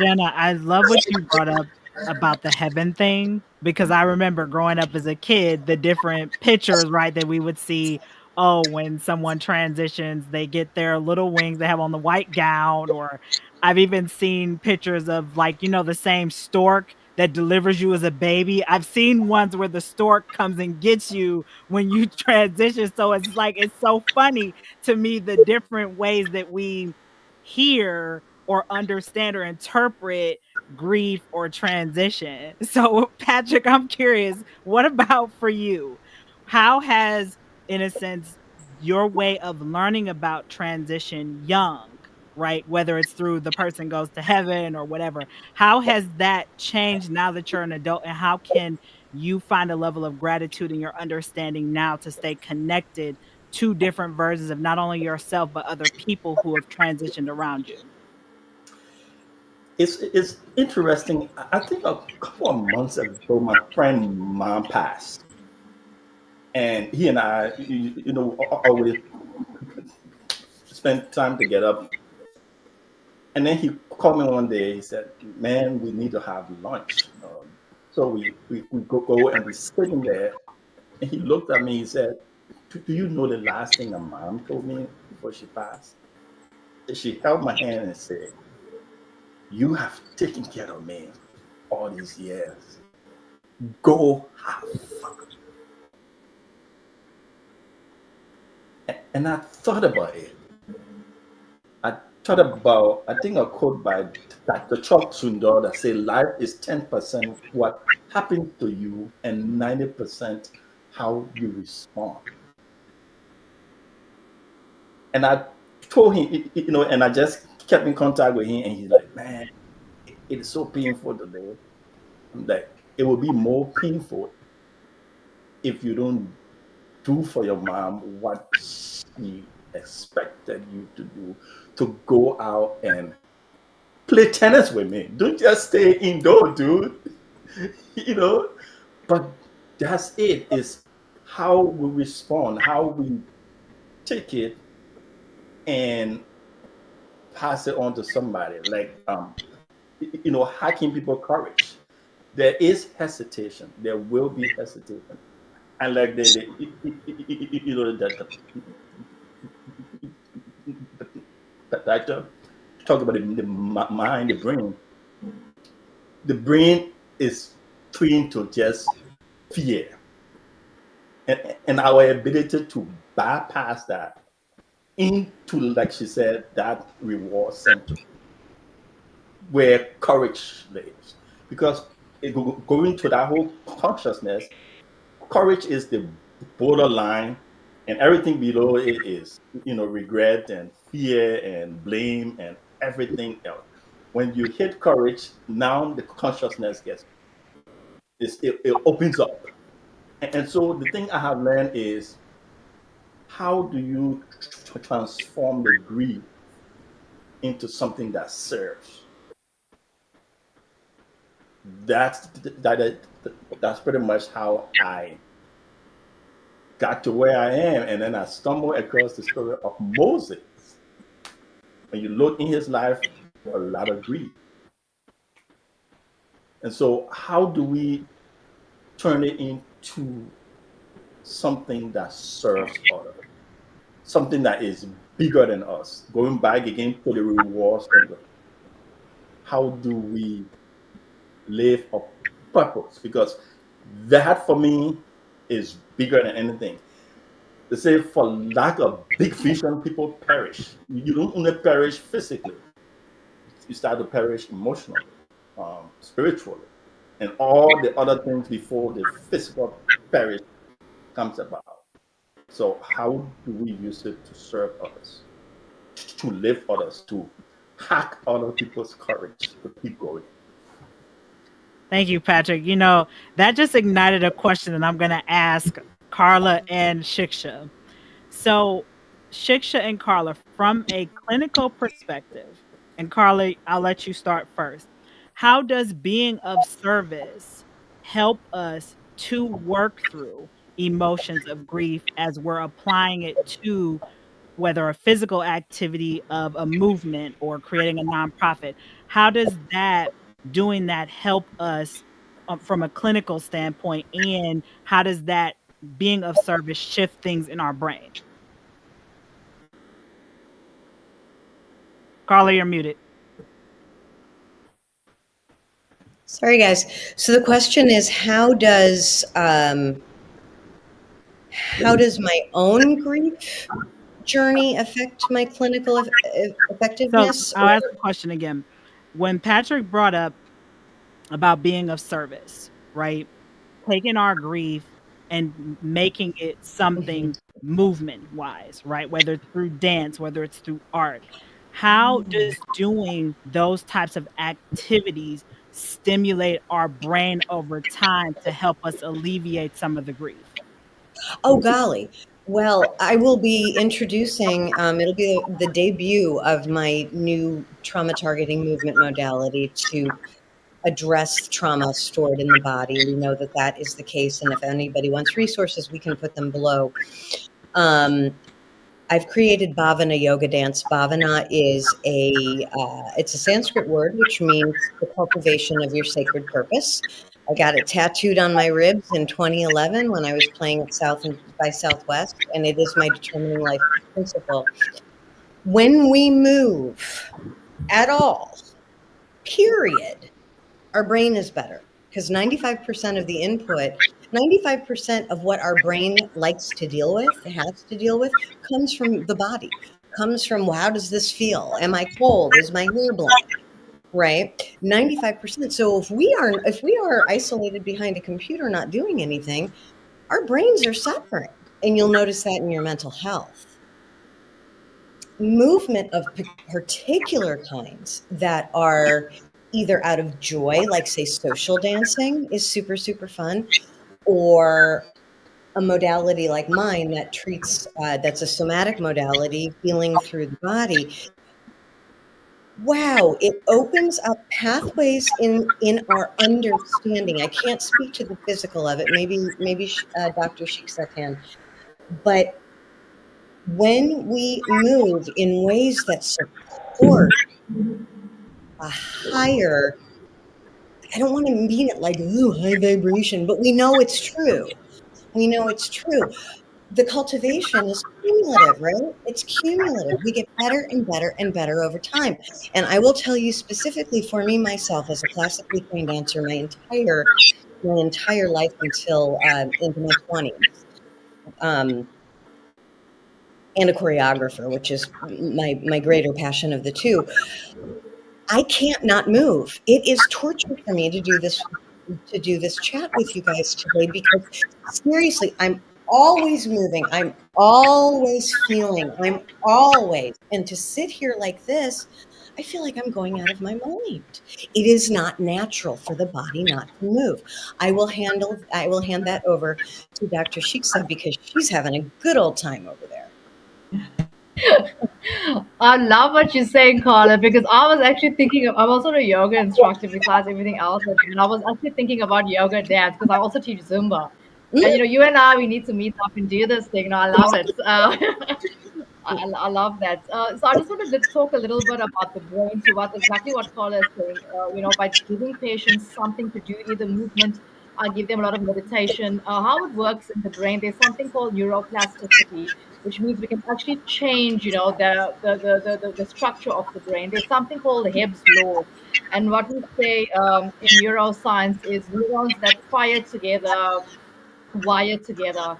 Janna, I love what you brought up about the heaven thing, because I remember growing up as a kid, the different pictures, right, that we would see. Oh, when someone transitions, they get their little wings, they have on the white gown. Or I've even seen pictures of, like, the same stork that delivers you as a baby. I've seen ones where the stork comes and gets you when you transition. So it's so funny to me, the different ways that we hear or understand or interpret grief or transition. So, Patrick, I'm curious, what about for you? How has, in a sense, your way of learning about transition young, right? Whether it's through the person goes to heaven or whatever, how has that changed now that you're an adult? And how can you find a level of gratitude in your understanding now to stay connected to different versions of not only yourself, but other people who have transitioned around you? It's interesting. I think a couple of months ago, my friend mom passed, and he and I, always spent time together. And then he called me one day. He said, "Man, we need to have lunch." So we go and we're sitting there, and he looked at me. He said, "Do you know the last thing a mom told me before she passed?" She held my hand and said, "You have taken care of me all these years. Go have fun." And I thought about it. I thought about, I think, a quote by Dr. Chuck Sundar that says life is 10% what happened to you and 90% how you respond. And I told him, and I just kept in contact with him, and he's like, "Man, it is so painful today." I'm like, it will be more painful if you don't do for your mom what she expected you to do, to go out and play tennis with me. Don't just stay indoor, dude. But that's it. Is how we respond, how we take it and pass it on to somebody. Like, hacking people courage. There is hesitation. There will be hesitation. And like the doctor talk about the mind, the brain. The brain is trained to just fear, and our ability to bypass that into, like she said, that reward center where courage lives. Because going to that whole consciousness, courage is the borderline, and everything below it is, regret and fear and blame and everything else. When you hit courage, now the consciousness it opens up. And so the thing I have learned is, how do you transform the grief into something that serves? That's pretty much how I got to where I am. And then I stumbled across the story of Moses. When you look in his life, a lot of grief. And so how do we turn it into something that serves others? Something that is bigger than us? Going back again to the rewards. How do we live a purpose? Because that for me is bigger than anything. They say for lack of big vision, people perish. You don't only perish physically, you start to perish emotionally, spiritually, and all the other things before the physical perish comes about. So how do we use it to serve others, to lift others, to hack other people's courage to keep going? Thank you, Patrick. That just ignited a question that I'm going to ask Karla and Shiksha. So, Shiksha and Karla, from a clinical perspective, and Karla, I'll let you start first. How does being of service help us to work through emotions of grief as we're applying it to whether a physical activity of a movement or creating a nonprofit? How does doing that help us from a clinical standpoint, and how does that being of service shift things in our brain? Karla, you're muted. Sorry, guys. So the question is, how does my own grief journey affect my clinical effectiveness? So I'll ask the question again. When Patrick brought up about being of service, right? Taking our grief and making it something movement wise, right? Whether it's through dance, whether it's through art. How does doing those types of activities stimulate our brain over time to help us alleviate some of the grief? Oh, golly. Well, I will be introducing, it'll be the debut of my new trauma targeting movement modality to address trauma stored in the body. We know that that is the case. And if anybody wants resources, we can put them below. I've created Bhavana yoga dance. Bhavana is it's a Sanskrit word, which means the cultivation of your sacred purpose. I got it tattooed on my ribs in 2011 when I was playing at South by Southwest, and it is my determining life principle. When we move at all, period, our brain is better because 95% of the input, 95% of what our brain likes to deal with, has to deal with, comes from the body, comes from how does this feel? Am I cold? Is my hair blank? Right? 95%. So if we are isolated behind a computer not doing anything, our brains are suffering. And you'll notice that in your mental health. Movement of particular kinds that are either out of joy, like say social dancing is super, super fun, or a modality like mine that treats, that's a somatic modality, healing through the body. Wow, it opens up pathways in our understanding. I can't speak to the physical of it. Maybe Dr. Shiksha can. But when we move in ways that support a higher, I don't want to mean it like, ooh, high vibration, but we know it's true. We know it's true. The cultivation is cumulative, right? It's cumulative. We get better and better and better over time. And I will tell you specifically for me, myself, as a classically trained dancer, my entire life until into my 20s, and a choreographer, which is my greater passion of the two. I can't not move. It is torture for me to do this chat with you guys today because seriously, I'm always moving. I'm always feeling. And to sit here like this, I feel like I'm going out of my mind. It is not natural for the body not to move. I will hand that over to Dr. Shiksha because she's having a good old time over there. I love what you're saying, Karla, because I was actually thinking I'm also a yoga instructor besides everything else. And I was actually thinking about yoga dance because I also teach Zumba. And, you and I, we need to meet up and do this thing. I love it. I love that. So I just wanted to talk a little bit about the brain, to exactly what Karla is saying. By giving patients something to do, either movement, I give them a lot of meditation. How it works in the brain, there's something called neuroplasticity, which means we can actually change, the structure of the brain. There's something called Hebb's law, and what we say in neuroscience is neurons that fire together, wire together.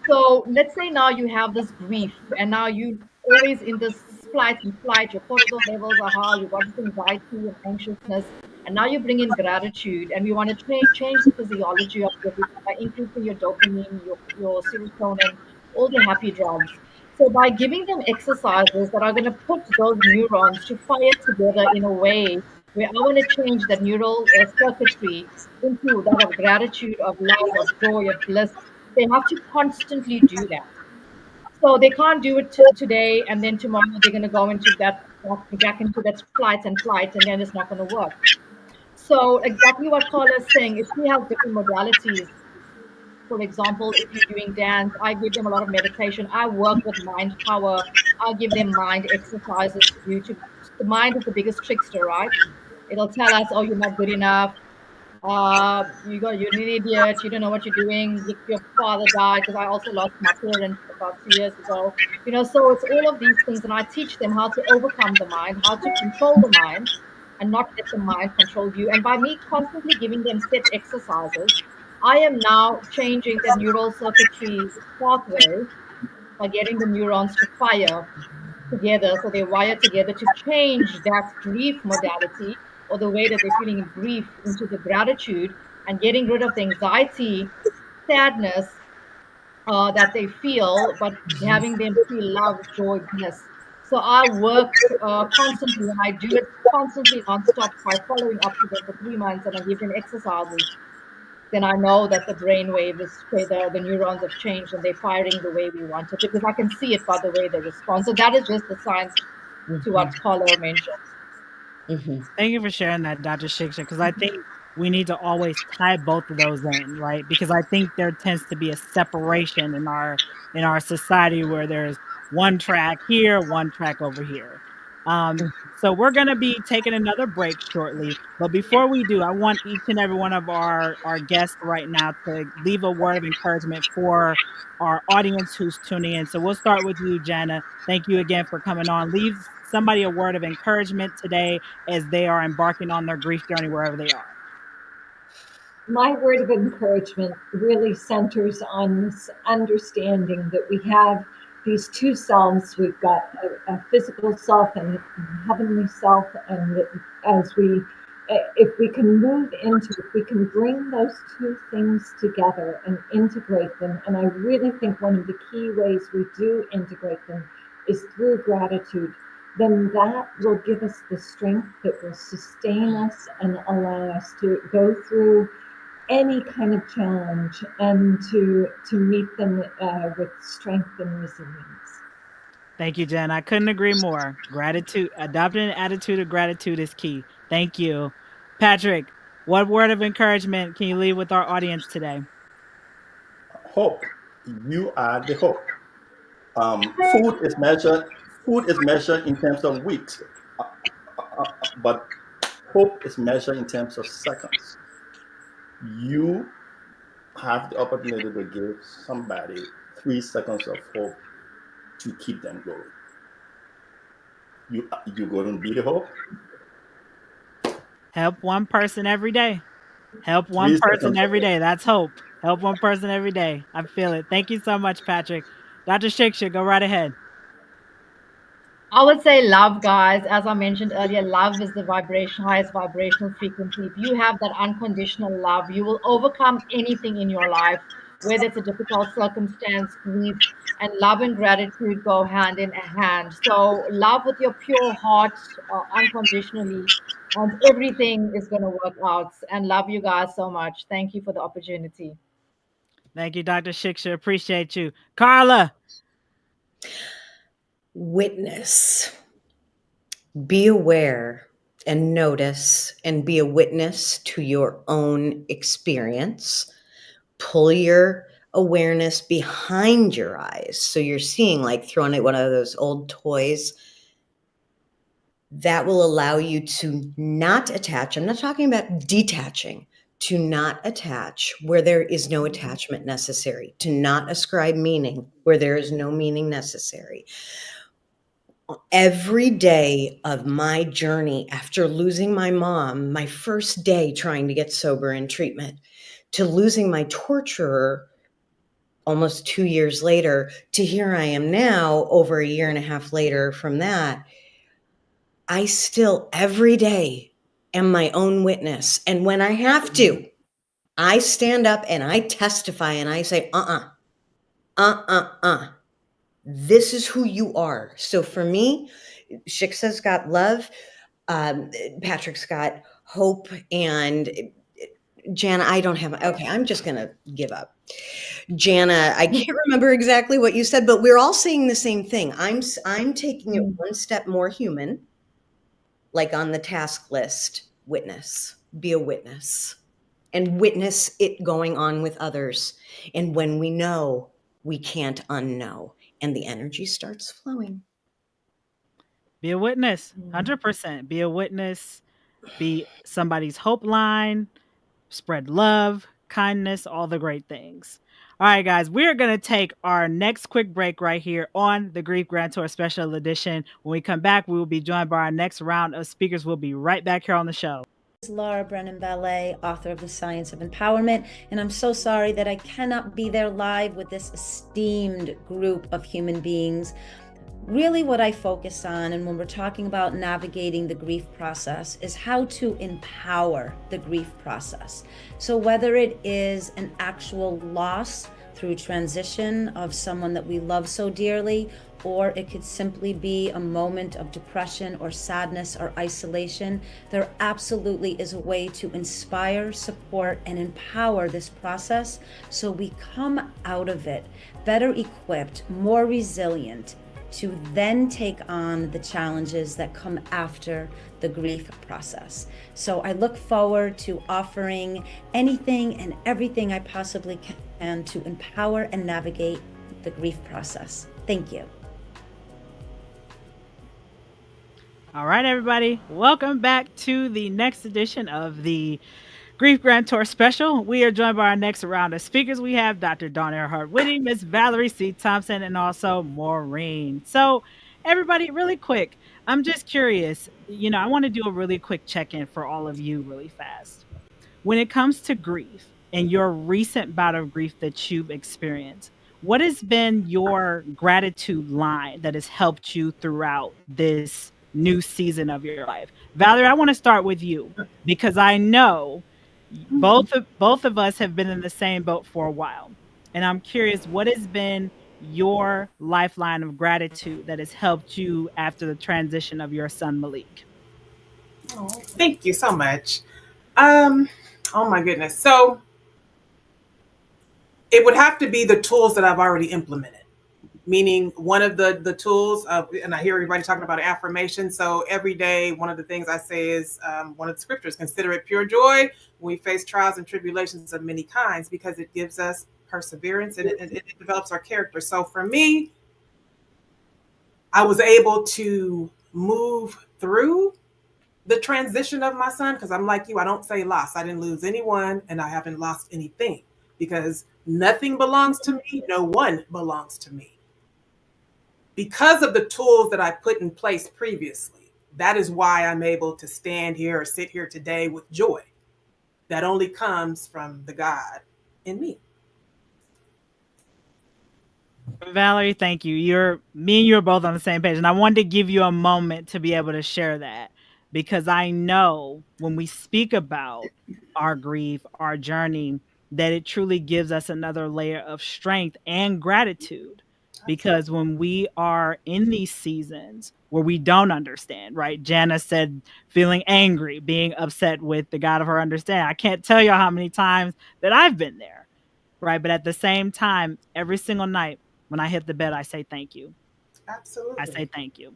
So let's say now you have this grief, and now you always in this flight and flight. Your cortisol levels are high. You've got this anxiety and anxiousness, and now you bring in gratitude, and we want to change the physiology of your brain by increasing your dopamine, your serotonin, all the happy drugs. So by giving them exercises that are going to put those neurons to fire together in a way where I want to change that neural circuitry into that of gratitude, of love, of joy, of bliss, they have to constantly do that. So they can't do it today, and then tomorrow they're going to go into back into that flight, and then it's not going to work. So exactly what Karla is saying, if we have different modalities, for example, if you're doing dance, I give them a lot of meditation. I work with mind power. I give them mind exercises to do. The mind is the biggest trickster, right? It'll tell us, oh, you're not good enough. You're an idiot. You don't know what you're doing. Your father died, because I also lost my parents about 2 years ago. So it's all of these things, and I teach them how to overcome the mind, how to control the mind, and not let the mind control you. And by me constantly giving them set exercises, I am now changing the neural circuitry pathway by getting the neurons to fire together. So they wire together to change that grief modality or the way that they're feeling in grief into the gratitude and getting rid of the anxiety, sadness that they feel, but having them feel love, joy, bliss. So I work constantly, and I do it constantly nonstop by following up with them for 3 months, and I give them exercises. Then I know that the brain wave is the neurons have changed and they're firing the way we want it, because I can see it by the way they respond. So that is just the science to what Karla mentioned. Thank you for sharing that, Dr. Shiksha, because I think we need to always tie both of those in, right? Because I think there tends to be a separation in our society where there's one track here, one track over here. So we're going to be taking another break shortly. But before we do, I want each and every one of our guests right now to leave a word of encouragement for our audience who's tuning in. So we'll start with you, Janna. Thank you again for coming on. Leave somebody a word of encouragement today as they are embarking on their grief journey wherever they are. My word of encouragement really centers on this understanding that we have these two selves. We've got a physical self and a heavenly self, and if we can move into, if we can bring those two things together and integrate them, and I really think one of the key ways we do integrate them is through gratitude, then that will give us the strength that will sustain us and allow us to go through any kind of challenge and to meet them with strength and resilience. Thank you, Jen. I couldn't agree more. Gratitude, adopting an attitude of gratitude is key. Thank you. Patrick, what word of encouragement can you leave with our audience today? Hope. You are the hope. Food is measured in terms of weeks, but hope is measured in terms of seconds. You have the opportunity to give somebody 3 seconds of hope to keep them going. You going to be the hope? Help one person every day. Help one person every day. That's hope. Help one person every day. I feel it. Thank you so much, Patrick. Dr. Shiksha, go right ahead. I would say love, guys. As I mentioned earlier, love is the highest vibrational frequency. If you have that unconditional love, you will overcome anything in your life, whether it's a difficult circumstance, grief, and love and gratitude go hand in hand. So love with your pure heart, unconditionally, and everything is going to work out. And love you guys so much. Thank you for the opportunity. Thank you, Dr. Shiksha. Appreciate you. Karla. Witness. Be aware and notice and be a witness to your own experience. Pull your awareness behind your eyes. So you're seeing, like throwing at one of those old toys. That will allow you to not attach. I'm not talking about detaching. To not attach where there is no attachment necessary. To not ascribe meaning where there is no meaning necessary. Every day of my journey after losing my mom, my first day trying to get sober in treatment, to losing my torturer almost 2 years later, to here I am now, over a year and a half later from that, I still every day am my own witness. And when I have to, I stand up and I testify and I say, this is who you are. So for me, Shiksha's got love, Patrick's got hope, and Janna, I don't have, okay, I'm just going to give up. Janna, I can't remember exactly what you said, but we're all saying the same thing. I'm taking it one step more human, like on the task list, witness, be a witness, and witness it going on with others. And when we know, we can't unknow, and the energy starts flowing. Be a witness, 100%. Be a witness, be somebody's hope line, spread love, kindness, all the great things. All right, guys, we're going to take our next quick break right here on the Grief Grantor Special Edition. When we come back, we will be joined by our next round of speakers. We'll be right back here on the show. Laura Brennan Ballet, author of The Science of Empowerment, and I'm so sorry that I cannot be there live with this esteemed group of human beings. Really what I focus on, and when we're talking about navigating the grief process, is how to empower the grief process. So whether it is an actual loss through transition of someone that we love so dearly, or it could simply be a moment of depression or sadness or isolation, there absolutely is a way to inspire, support, and empower this process so we come out of it better equipped, more resilient, to then take on the challenges that come after the grief process. So I look forward to offering anything and everything I possibly can to empower and navigate the grief process. Thank you. All right, everybody. Welcome back to the next edition of the Grief Grantor special. We are joined by our next round of speakers. We have Dr. Dawn Airhart Witte, Miss Valerie C. Thompson, and also Maureen. So everybody, really quick, I'm just curious, I want to do a really quick check-in for all of you really fast. When it comes to grief and your recent bout of grief that you've experienced, what has been your gratitude line that has helped you throughout this new season of your life? Valerie, I want to start with you because I know both of us have been in the same boat for a while. And I'm curious, what has been your lifeline of gratitude that has helped you after the transition of your son, Malik? Oh, thank you so much. Oh my goodness. So it would have to be the tools that I've already implemented. Meaning one of the tools, and I hear everybody talking about affirmation. So every day, one of the things I say is one of the scriptures, consider it pure joy when we face trials and tribulations of many kinds, because it gives us perseverance and it develops our character. So for me, I was able to move through the transition of my son, because I'm like you, I don't say loss. I didn't lose anyone and I haven't lost anything, because nothing belongs to me. No one belongs to me. Because of the tools that I put in place previously, that is why I'm able to stand here or sit here today with joy that only comes from the God in me. Valerie, thank you. Me and you are both on the same page. And I wanted to give you a moment to be able to share that, because I know when we speak about our grief, our journey, that it truly gives us another layer of strength and gratitude. Because when we are in these seasons where we don't understand, right? Janna said feeling angry, being upset with the God of her understanding. I can't tell you how many times that I've been there, right? But at the same time, every single night when I hit the bed, I say thank you. Absolutely. I say thank you.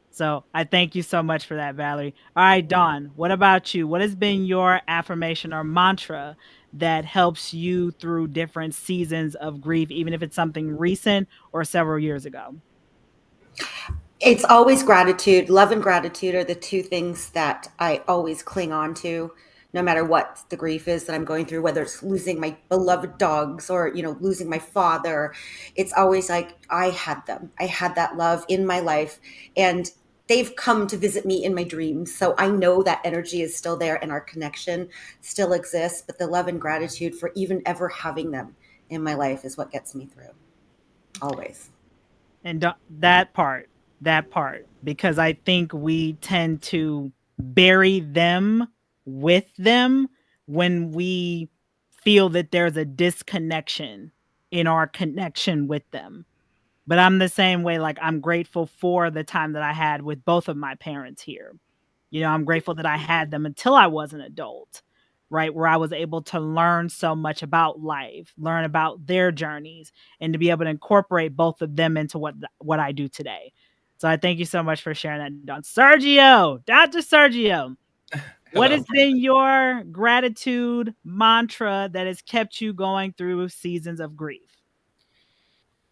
So I thank you so much for that, Valerie. All right, Dawn, what about you? What has been your affirmation or mantra that helps you through different seasons of grief, even if it's something recent or several years ago? It's always gratitude. Love and gratitude are the two things that I always cling on to, no matter what the grief is that I'm going through, whether it's losing my beloved dogs or, losing my father. It's always like, I had them. I had that love in my life, and they've come to visit me in my dreams. So I know that energy is still there and our connection still exists, but the love and gratitude for even ever having them in my life is what gets me through. Always. And that part, because I think we tend to bury them with them when we feel that there's a disconnection in our connection with them. But I'm the same way. Like, I'm grateful for the time that I had with both of my parents here. I'm grateful that I had them until I was an adult, right? Where I was able to learn so much about life, learn about their journeys, and to be able to incorporate both of them into what I do today. So I thank you so much for sharing that, Don. Serggio, Dr. Serggio, what has been your gratitude mantra that has kept you going through seasons of grief?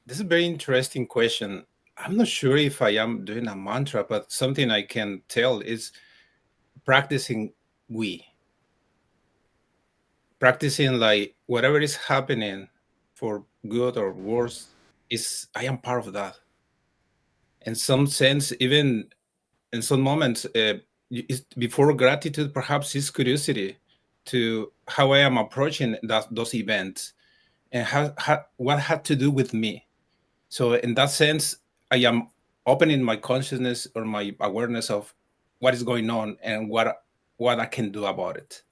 This is a very interesting question. I'm not sure if I am doing a mantra, but something I can tell is practicing practicing like whatever is happening for good or worse I am part of that. In some sense, even in some moments, before gratitude, perhaps is curiosity to how I am approaching those events and what had to do with me. So in that sense, I am opening my consciousness or my awareness of what is going on and what I can do about it.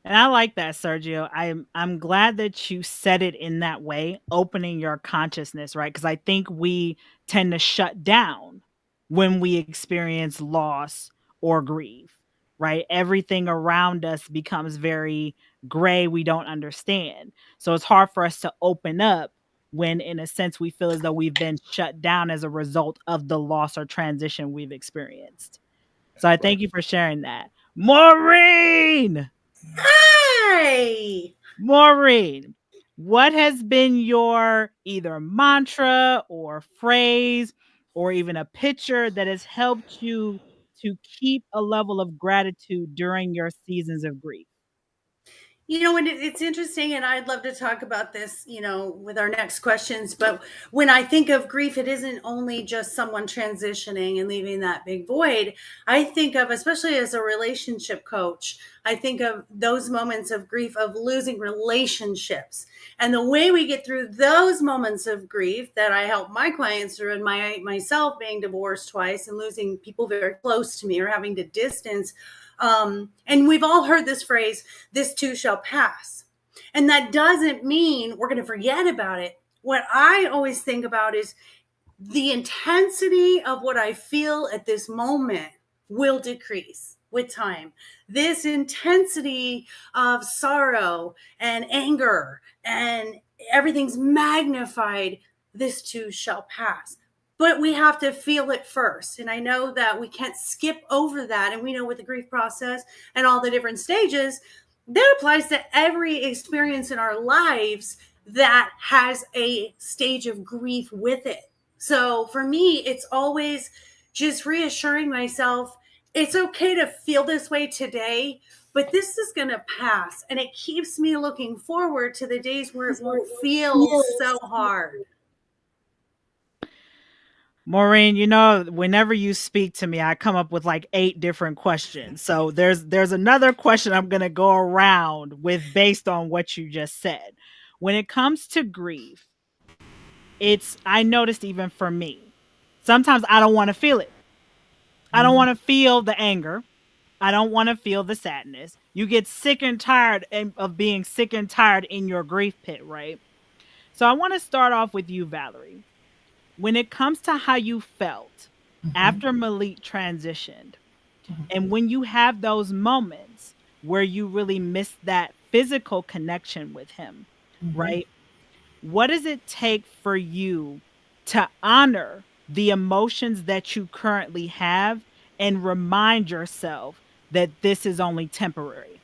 And I like that, Serggio. I'm glad that you said it in that way, opening your consciousness, right? Because I think we tend to shut down when we experience loss or grief, right? Everything around us becomes very gray. We don't understand. So it's hard for us to open up when, in a sense, we feel as though we've been shut down as a result of the loss or transition we've experienced. So I thank you for sharing that. Maureen! Hi! Maureen, what has been your either mantra or phrase or even a picture that has helped you to keep a level of gratitude during your seasons of grief? You know, and it's interesting, and I'd love to talk about this, you know, with our next questions. But when I think of grief, it isn't only just someone transitioning and leaving that big void. I think of, especially as a relationship coach, I think of those moments of grief, of losing relationships. And the way we get through those moments of grief that I help my clients through, and myself being divorced twice and losing people very close to me or having to distance. And we've all heard this phrase, this too shall pass. And that doesn't mean we're going to forget about it. What I always think about is the intensity of what I feel at this moment will decrease with time. This intensity of sorrow and anger and everything's magnified, this too shall pass. But we have to feel it first. And I know that we can't skip over that. And we know with the grief process and all the different stages, that applies to every experience in our lives that has a stage of grief with it. So for me, it's always just reassuring myself, it's okay to feel this way today, but this is going to pass. And it keeps me looking forward to the days where it won't feel so hard. Maureen, you know, whenever you speak to me, I come up with like 8 different questions. So there's another question I'm going to go around with based on what you just said. When it comes to grief, I noticed even for me, sometimes I don't want to feel it. I don't want to feel the anger. I don't want to feel the sadness. You get sick and tired of being sick and tired in your grief pit, right? So I want to start off with you, Valerie. When it comes to how you felt after Malik transitioned, and when you have those moments where you really miss that physical connection with him, right? What does it take for you to honor the emotions that you currently have and remind yourself that this is only temporary?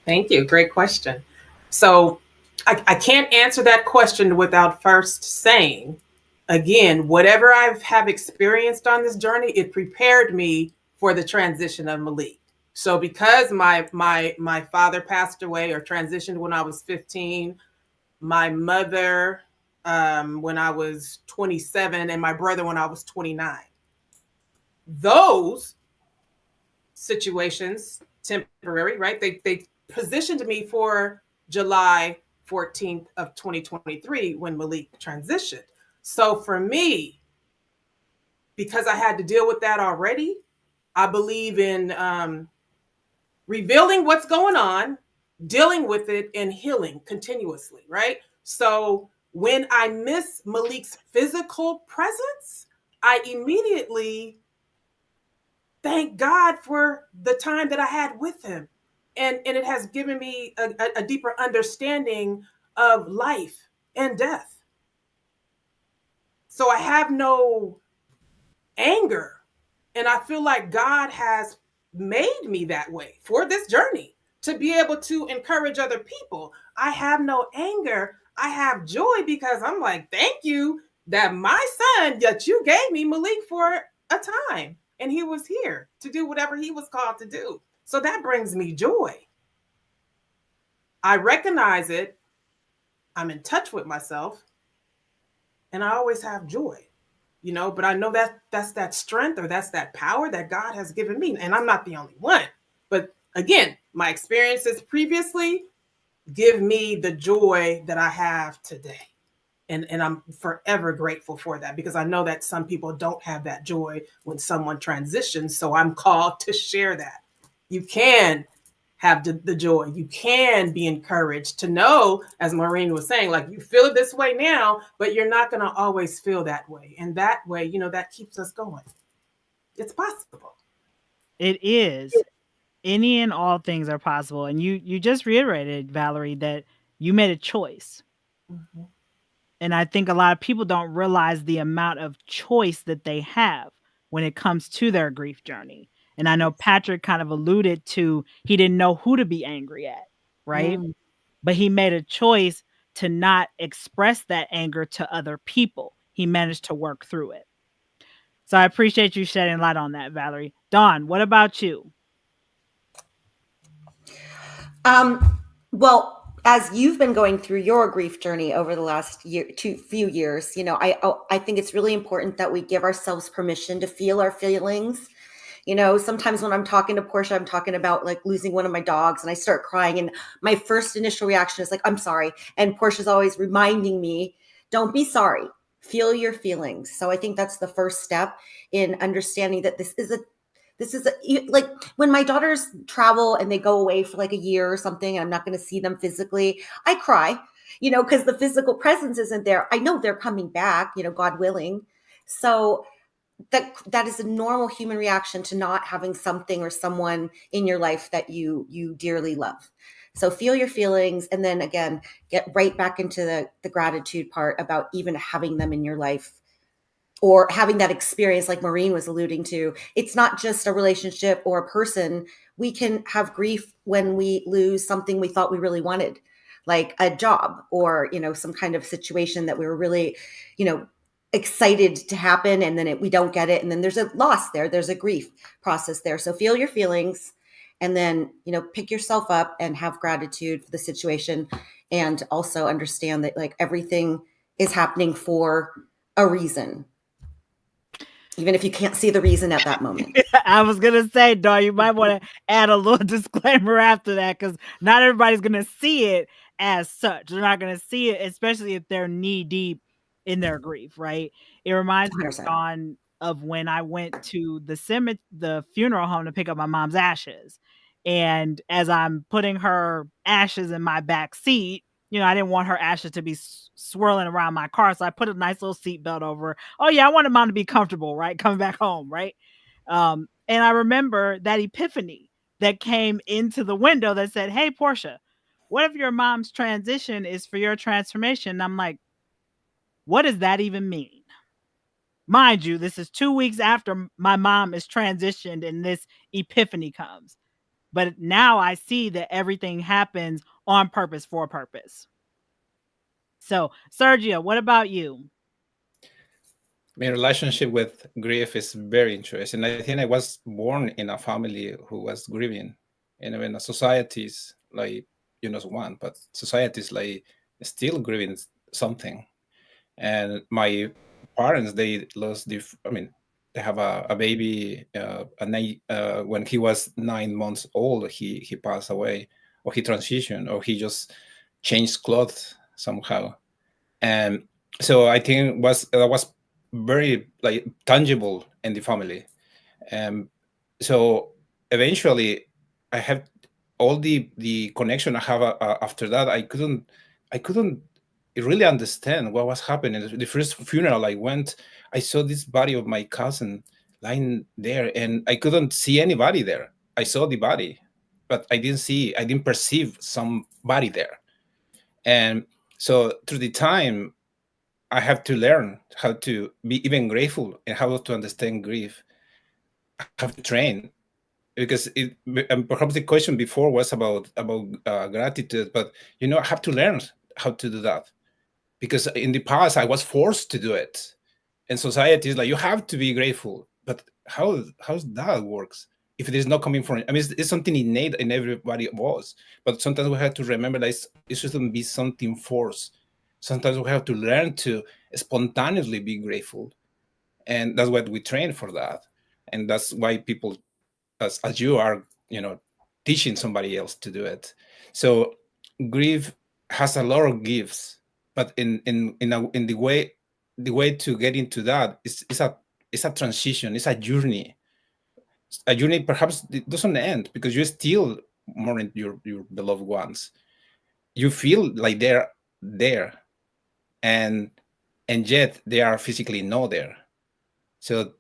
Thank you. Great question. So I can't answer that question without first saying, again, whatever I have experienced on this journey, it prepared me for the transition of Malik. So because my father passed away or transitioned when I was 15, my mother when I was 27, and my brother when I was 29. Those situations, temporary, right? They positioned me for July 14th of 2023 when Malik transitioned. So for me, because I had to deal with that already, I believe in revealing what's going on, dealing with it, and healing continuously, right? So when I miss Malik's physical presence, I immediately thank God for the time that I had with him. And it has given me a deeper understanding of life and death. So I have no anger. And I feel like God has made me that way for this journey to be able to encourage other people. I have no anger. I have joy because I'm like, thank you that my son that you gave me, Malik, for a time. And he was here to do whatever he was called to do. So that brings me joy. I recognize it. I'm in touch with myself. And I always have joy. but I know that that's that strength, or that's that power that God has given me. And I'm not the only one. But again, my experiences previously give me the joy that I have today. And I'm forever grateful for that, because I know that some people don't have that joy when someone transitions. So I'm called to share that. You can have the joy. You can be encouraged to know, as Maureen was saying, like, you feel it this way now, but you're not going to always feel that way. And that way, that keeps us going. It's possible. It is. Any and all things are possible. And you just reiterated, Valerie, that you made a choice. Mm-hmm. And I think a lot of people don't realize the amount of choice that they have when it comes to their grief journey. And I know Patrick kind of alluded to, he didn't know who to be angry at, right? Mm. But he made a choice to not express that anger to other people. He managed to work through it. So I appreciate you shedding light on that, Valerie. Dawn, what about you? Well, as you've been going through your grief journey over the last few years, I think it's really important that we give ourselves permission to feel our feelings. Sometimes when I'm talking to Portia, I'm talking about like losing one of my dogs, and I start crying, and my first initial reaction is like, I'm sorry. And Portia's always reminding me, don't be sorry, feel your feelings. So I think that's the first step in understanding that this is like when my daughters travel and they go away for like a year or something, and I'm not going to see them physically, I cry, because the physical presence isn't there. I know they're coming back, God willing. So that is a normal human reaction to not having something or someone in your life that you dearly love. So feel your feelings, and then again, get right back into the gratitude part about even having them in your life, or having that experience like Maureen was alluding to. It's not just a relationship or a person. We can have grief when we lose something we thought we really wanted, like a job, or, some kind of situation that we were really, excited to happen, and then we don't get it. And then there's a loss there. There's a grief process there. So feel your feelings, and then, pick yourself up and have gratitude for the situation. And also understand that like everything is happening for a reason, even if you can't see the reason at that moment. I was going to say, Dawn, you might want to add a little disclaimer after that, because not everybody's going to see it as such. They're not going to see it, especially if they're knee deep in their grief, right? It reminds me, Dawn, of when I went to the funeral home to pick up my mom's ashes. And as I'm putting her ashes in my back seat, I didn't want her ashes to be swirling around my car. So I put a nice little seatbelt over. Oh yeah, I wanted mom to be comfortable, right? Coming back home, right? And I remember that epiphany that came into the window that said, hey, Portia, what if your mom's transition is for your transformation? And I'm like, what does that even mean? Mind you, this is 2 weeks after my mom is transitioned and this epiphany comes. But now I see that everything happens on purpose, for a purpose. So, Serggio, what about you? My relationship with grief is very interesting. I think I was born in a family who was grieving, and even societies like one, but societies like still grieving something. And my parents, they lost they have a baby. When he was 9 months old, he passed away, or he transitioned, or he just changed clothes somehow. And so I think that was very like tangible in the family. So eventually I have all the connection I have after that. I couldn't really understand what was happening. The first funeral I went, I saw this body of my cousin lying there, and I couldn't see anybody there. I saw the body, but I didn't perceive somebody there. And so through the time, I have to learn how to be even grateful and how to understand grief. I have to train, because perhaps the question before was about gratitude, but I have to learn how to do that, because in the past I was forced to do it, and society is like, you have to be grateful. But how's that works if it is not coming from? It's something innate in everybody of us, but sometimes we have to remember that it shouldn't be something forced. Sometimes we have to learn to spontaneously be grateful. And that's what we train for that. And that's why people, as you are, teaching somebody else to do it. So grief has a lot of gifts, but in the way to get into that is a transition, it's a journey. A journey perhaps it doesn't end because you still mourn your beloved ones. You feel like they're there, and yet they are physically not there. So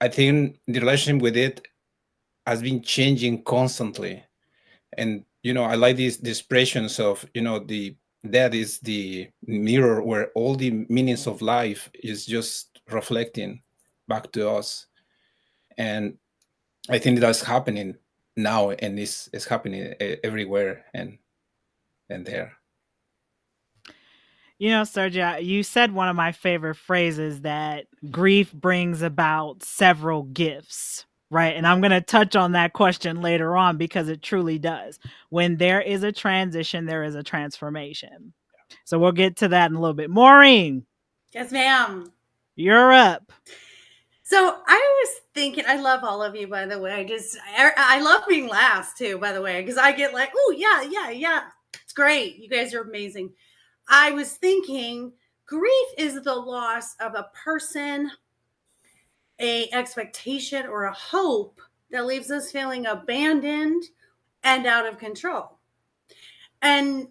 I think the relationship with it has been changing constantly. And I like these expressions of the death is the mirror where all the meanings of life is just reflecting back to us. And I think that's happening now, and it's happening everywhere and there. Serggio, you said one of my favorite phrases, that grief brings about several gifts, right? And I'm going to touch on that question later on because it truly does. When there is a transition, there is a transformation. So we'll get to that in a little bit. Maureen. Yes, ma'am. You're up. So I was thinking, I love all of you, by the way. I love being last too, by the way, because I get like, oh yeah. It's great. You guys are amazing. I was thinking grief is the loss of a person, a expectation, or a hope that leaves us feeling abandoned and out of control. And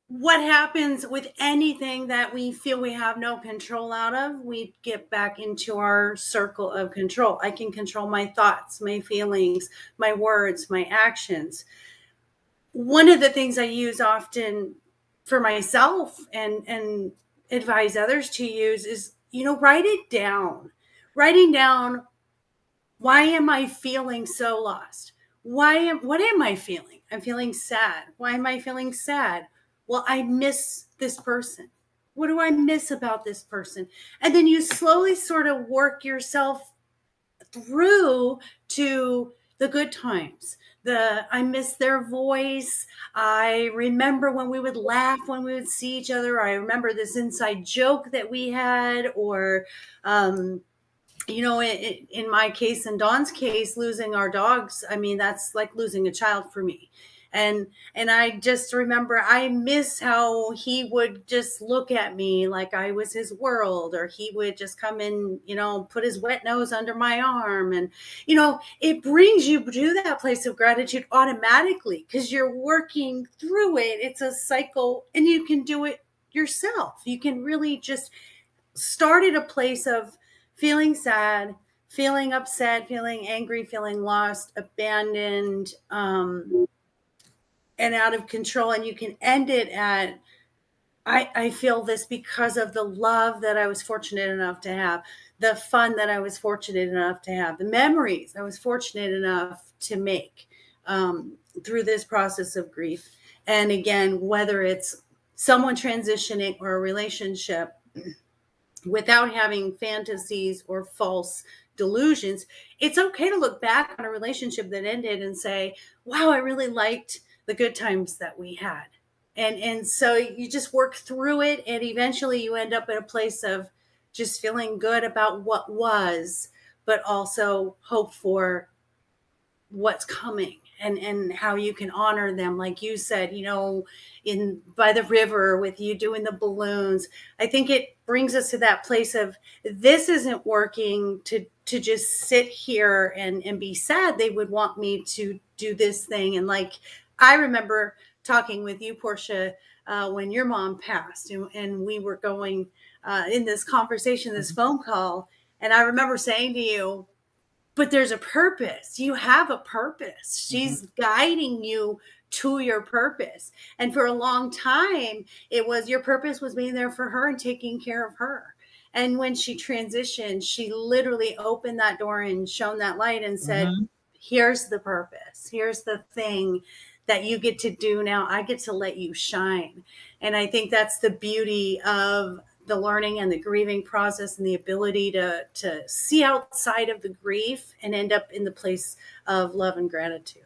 what happens with anything that we feel we have no control out of, we get back into our circle of control. I can control my thoughts, my feelings, my words, my actions. One of the things I use often for myself and advise others to use is, write it down. Writing down, why am I feeling so lost? What am I feeling? I'm feeling sad. Why am I feeling sad? Well, I miss this person. What do I miss about this person? And then you slowly sort of work yourself through to the good times. I miss their voice. I remember when we would laugh when we would see each other. I remember this inside joke that we had, or, in my case and Dawn's case, losing our dogs. I mean, that's like losing a child for me. And I just remember I miss how he would just look at me like I was his world, or he would just come in, put his wet nose under my arm. And, it brings you to that place of gratitude automatically because you're working through it. It's a cycle, and you can do it yourself. You can really just start at a place of feeling sad, feeling upset, feeling angry, feeling lost, abandoned, and out of control. And you can end it at, I feel this because of the love that I was fortunate enough to have, the fun that I was fortunate enough to have, the memories I was fortunate enough to make through this process of grief. And again, whether it's someone transitioning or a relationship, without having fantasies or false delusions, it's okay to look back on a relationship that ended and say, wow, I really liked the good times that we had. And so you just work through it, and eventually you end up at a place of just feeling good about what was, but also hope for what's coming, and how you can honor them. Like you said, in by the river with you doing the balloons. I think it brings us to that place of, this isn't working to just sit here and be sad. They would want me to do this thing. And like, I remember talking with you, Portia, when your mom passed, and we were going in this conversation, this phone call. And I remember saying to you, but there's a purpose. You have a purpose. She's guiding you to your purpose. And for a long time, it was your purpose was being there for her and taking care of her. And when she transitioned, she literally opened that door and shone that light and said, here's the purpose. Here's the thing that you get to do now. I get to let you shine. And I think that's the beauty of the learning and the grieving process, and the ability to see outside of the grief and end up in the place of love and gratitude.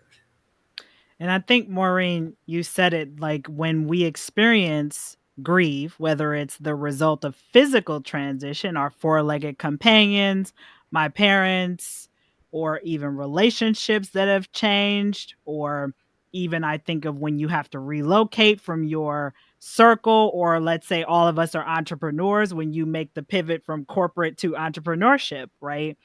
And I think, Maureen, you said it, like when we experience grieve, whether it's the result of physical transition, our four-legged companions, my parents, or even relationships that have changed, or even I think of when you have to relocate from your circle, or let's say all of us are entrepreneurs, when you make the pivot from corporate to entrepreneurship, right?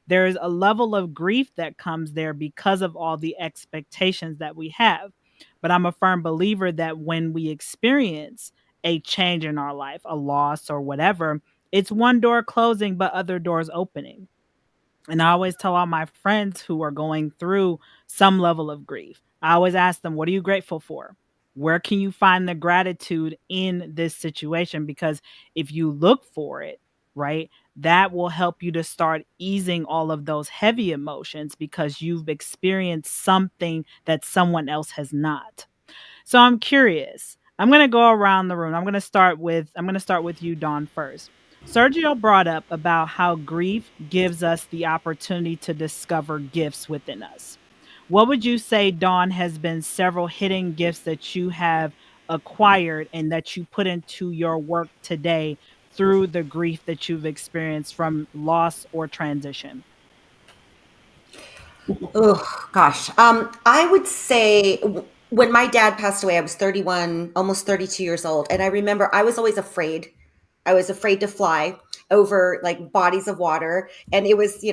There's a level of grief that comes there because of all the expectations that we have. But I'm a firm believer that when we experience a change in our life, a loss or whatever, it's one door closing, but other doors opening. And I always tell all my friends who are going through some level of grief, I always ask them, what are you grateful for? Where can you find the gratitude in this situation? Because if you look for it, right, that will help you to start easing all of those heavy emotions because you've experienced something that someone else has not. So I'm curious. I'm going to go around the room. I'm going to start with you, Dawn, first. Serggio brought up about how grief gives us the opportunity to discover gifts within us. What would you say, Dawn, has been several hidden gifts that you have acquired and that you put into your work today through the grief that you've experienced from loss or transition? Oh gosh. I would say when my dad passed away, I was 31, almost 32 years old. And I remember I was always afraid. I was afraid to fly over like bodies of water. And it was,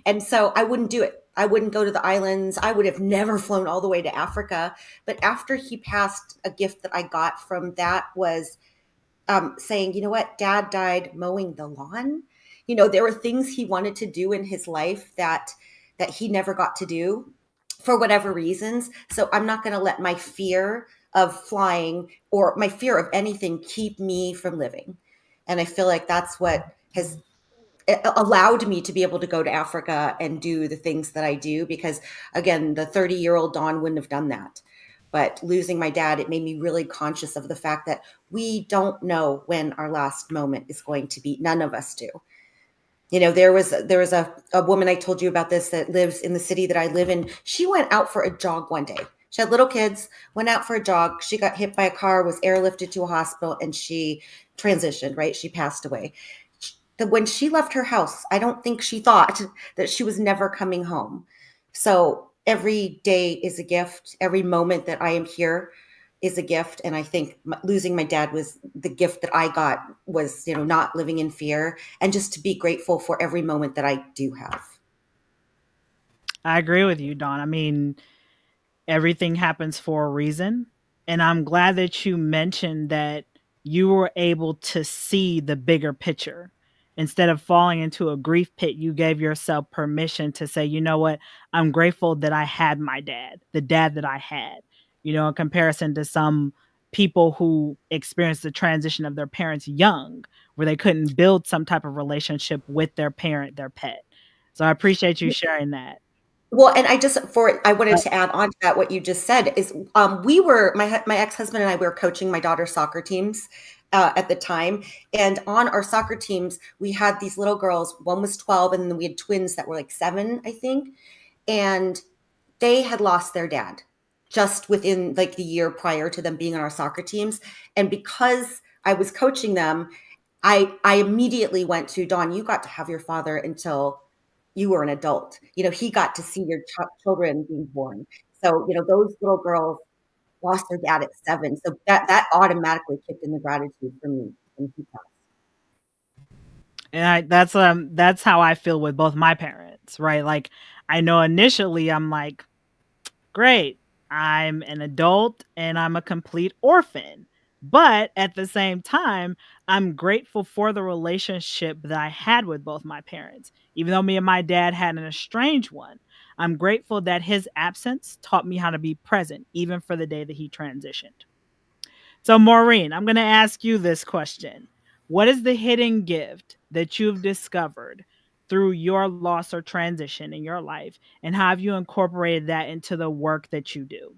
and so I wouldn't do it. I wouldn't go to the islands. I would have never flown all the way to Africa. But after he passed, a gift that I got from that was saying, you know what, Dad died mowing the lawn. There were things he wanted to do in his life that he never got to do for whatever reasons. So I'm not going to let my fear of flying or my fear of anything keep me from living. And I feel like that's what has allowed me to be able to go to Africa and do the things that I do, because again, the 30-year-old Dawn wouldn't have done that. But losing my dad, it made me really conscious of the fact that we don't know when our last moment is going to be. None of us do. There was a woman, I told you about this, that lives in the city that I live in. She went out for a jog one day. She had little kids, went out for a jog. She got hit by a car, was airlifted to a hospital, and she transitioned, right? She passed away. When she left her house, I don't think she thought that she was never coming home. So every day is a gift. Every moment that I am here is a gift. And I think losing my dad was the gift that I got, was, not living in fear and just to be grateful for every moment that I do have. I agree with you, Dawn. I mean, everything happens for a reason. And I'm glad that you mentioned that you were able to see the bigger picture. Instead of falling into a grief pit, you gave yourself permission to say, you know what, I'm grateful that I had my dad, the dad that I had, in comparison to some people who experienced the transition of their parents young, where they couldn't build some type of relationship with their parent, their pet. So I appreciate you sharing that. Well, and I wanted to add on to that, what you just said is, my ex-husband and I were coaching my daughter's soccer teams at the time. And on our soccer teams, we had these little girls, one was 12, and then we had twins that were like 7, I think. And they had lost their dad just within like the year prior to them being on our soccer teams. And because I was coaching them, I immediately went to, Dawn, you got to have your father until you were an adult. He got to see your children being born. So, those little girls lost their dad at 7. So that automatically kicked in the gratitude for me when he passed. And that's how I feel with both my parents, right? Like, I know initially I'm like, great, I'm an adult and I'm a complete orphan. But at the same time, I'm grateful for the relationship that I had with both my parents. Even though me and my dad had an estranged one, I'm grateful that his absence taught me how to be present, even for the day that he transitioned. So, Maureen, I'm going to ask you this question. What is the hidden gift that you've discovered through your loss or transition in your life? And how have you incorporated that into the work that you do?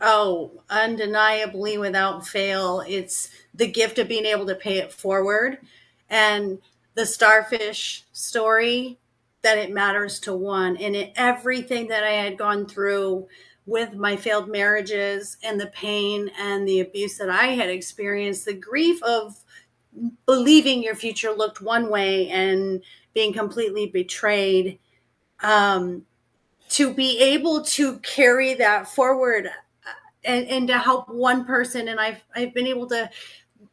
Oh, undeniably, without fail, it's the gift of being able to pay it forward. And the starfish story, that it matters to one. And everything that I had gone through with my failed marriages and the pain and the abuse that I had experienced, the grief of believing your future looked one way and being completely betrayed, to be able to carry that forward and to help one person. And I've been able to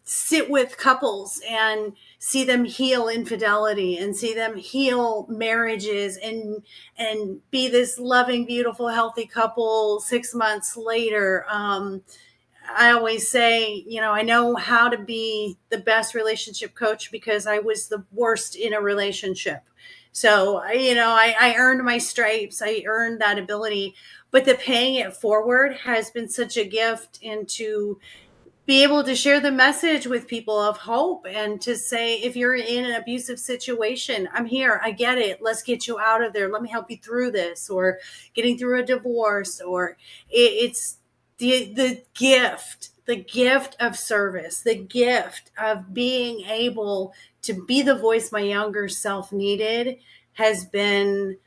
sit with couples and see them heal infidelity and see them heal marriages and be this loving, beautiful, healthy couple 6 months later. I always say, I know how to be the best relationship coach because I was the worst in a relationship. So, I earned my stripes. I earned that ability, but the paying it forward has been such a gift, and to be able to share the message with people of hope and to say, if you're in an abusive situation, I'm here. I get it. Let's get you out of there. Let me help you through this, or getting through a divorce, or it's the gift of service, the gift of being able to be the voice my younger self needed has been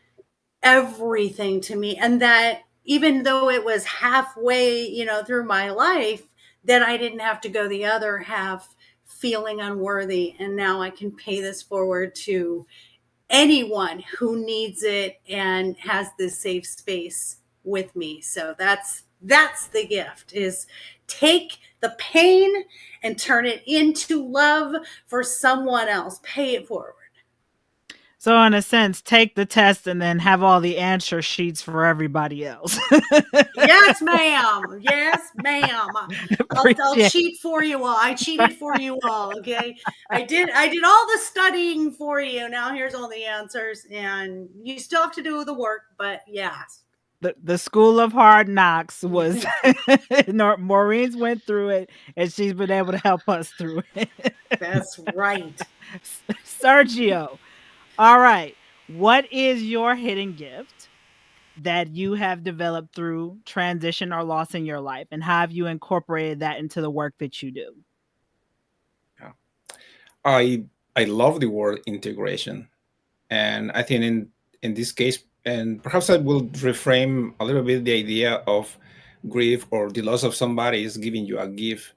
everything to me. And that even though it was halfway, through my life, that I didn't have to go the other half feeling unworthy. And now I can pay this forward to anyone who needs it and has this safe space with me. So that's the gift, is take the pain and turn it into love for someone else. Pay it forward. So in a sense, take the test and then have all the answer sheets for everybody else. Yes, ma'am. Yes, ma'am. I'll cheat for you all. I cheated for you all. Okay. I did all the studying for you. Now here's all the answers, and you still have to do the work, but yes. The school of hard knocks was Maureen's went through it, and she's been able to help us through it. That's right. Serggio. All right. What is your hidden gift that you have developed through transition or loss in your life, and how have you incorporated that into the work that you do? Yeah. I love the word integration, and I think in this case, and perhaps I will reframe a little bit the idea of grief or the loss of somebody is giving you a gift.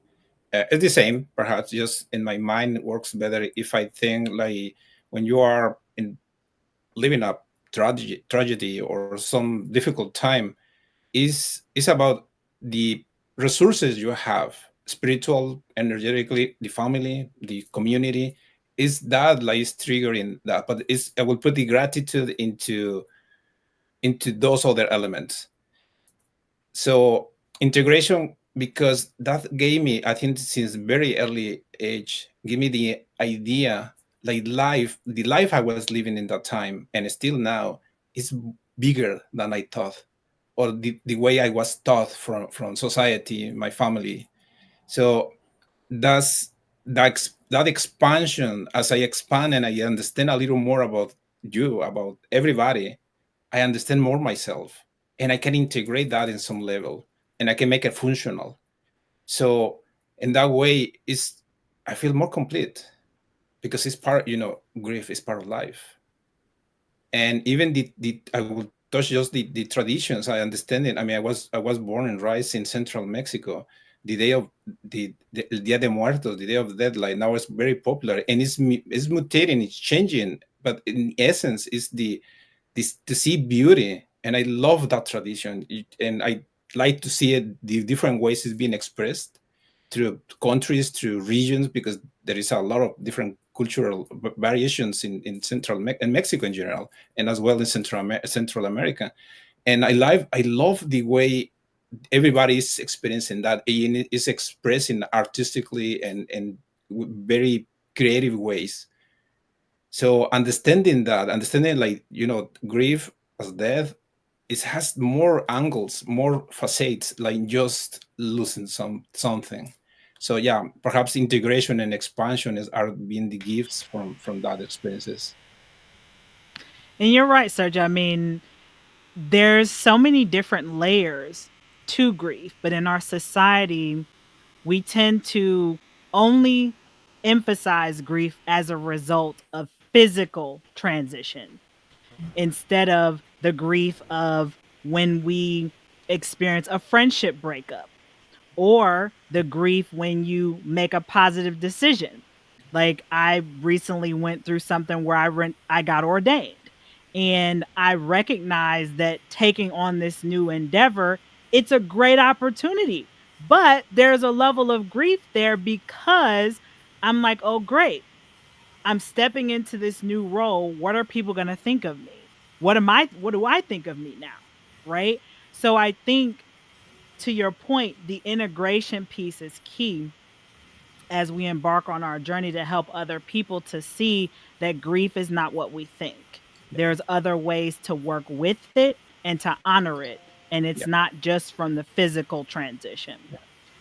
It's the same, perhaps, just in my mind it works better if I think like when you are living a tragedy or some difficult time, is about the resources you have, spiritual, energetically, the family, the community. Is that like is triggering that? But I will put the gratitude into those other elements. So integration, because that gave me, I think since very early age, give me the idea like the life I was living in that time and still now is bigger than I thought, or the way I was taught from society, my family. So that's that expansion. As I expand and I understand a little more about you, about everybody, I understand more myself, and I can integrate that in some level, and I can make it funcional. So in that way, I feel more complete, because it's part, grief is part of life. And even I will touch just the traditions. I understand it. I mean, I was born and raised in central Mexico. The day of the Dia de Muertos, the Day of the Dead, like now it's very popular, and it's mutating, it's changing. But in essence, it's to see beauty, and I love that tradition, and I like to see it the different ways it's being expressed through countries, through regions, because there is a lot of different cultural variations in Central and Mexico in general, and as well in Central America. And I love the way everybody is experiencing that, and it is expressing artistically and very creative ways. So understanding like, grief as death, it has more angles, more facets, like just losing something. So yeah, perhaps integration and expansion are being the gifts from that experiences. And you're right, Serggio. I mean, there's so many different layers to grief, but in our society, we tend to only emphasize grief as a result of physical transition, instead of the grief of when we experience a friendship breakup, or the grief when you make a positive decision. Like, I recently went through something where I got ordained, and I recognized that taking on this new endeavor, it's a great opportunity. But there's a level of grief there because I'm like, oh, great. I'm stepping into this new role. What are people going to think of me? What do I think of me now? Right? So I think, to your point, the integration piece is key as we embark on our journey to help other people to see that grief is not what we think. There's other ways to work with it and to honor it. And it's not just from the physical transition.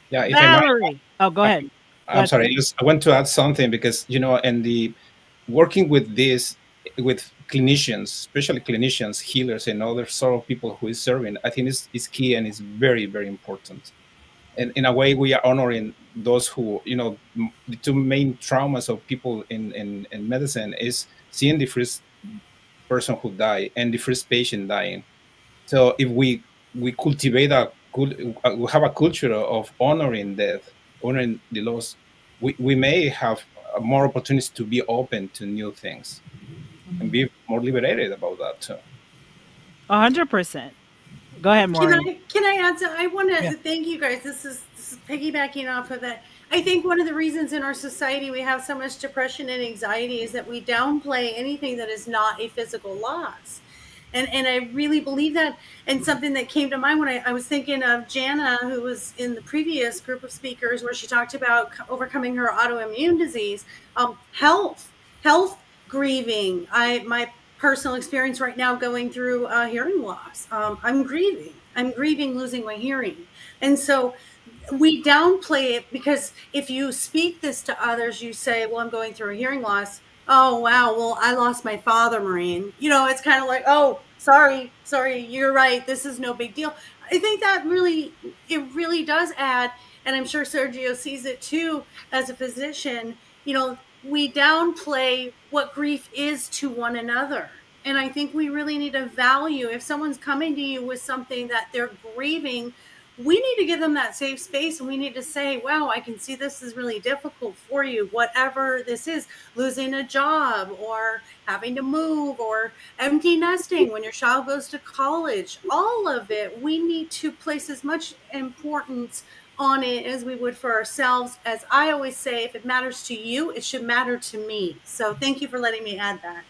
Yeah, Valerie. Oh, go ahead. I'm sorry. I want to add something because, and the working with this, with clinicians, especially clinicians, healers, and other sort of people who is serving, I think is key and is very, very important. And in a way, we are honoring those who, the two main traumas of people in medicine is seeing the first person who died and the first patient dying. So if we cultivate we have a culture of honoring death, honoring the loss, we may have more opportunities to be open to new things and be more liberated about that too. 100%. Go ahead, Maureen. Can I add something? I want to thank you guys. This is piggybacking off of that. I think one of the reasons in our society we have so much depression and anxiety is that we downplay anything that is not a physical loss. And I really believe that. And something that came to mind when I was thinking of Janna, who was in the previous group of speakers where she talked about overcoming her autoimmune disease, health grieving. My personal experience right now going through hearing loss. I'm grieving losing my hearing. And so we downplay it because if you speak this to others, you say, well, I'm going through a hearing loss. Oh, wow. Well, I lost my father, Maureen. It's kind of like, oh, sorry, you're right. This is no big deal. I think that it really does add, and I'm sure Serggio sees it too as a physician, we downplay what grief is to one another. And I think we really need to value, if someone's coming to you with something that they're grieving, we need to give them that safe space, and we need to say, wow, I can see this is really difficult for you, whatever this is, losing a job or having to move or empty nesting when your child goes to college, all of it. We need to place as much importance on it as we would for ourselves. As I always say, if it matters to you, it should matter to me. So thank you for letting me add that.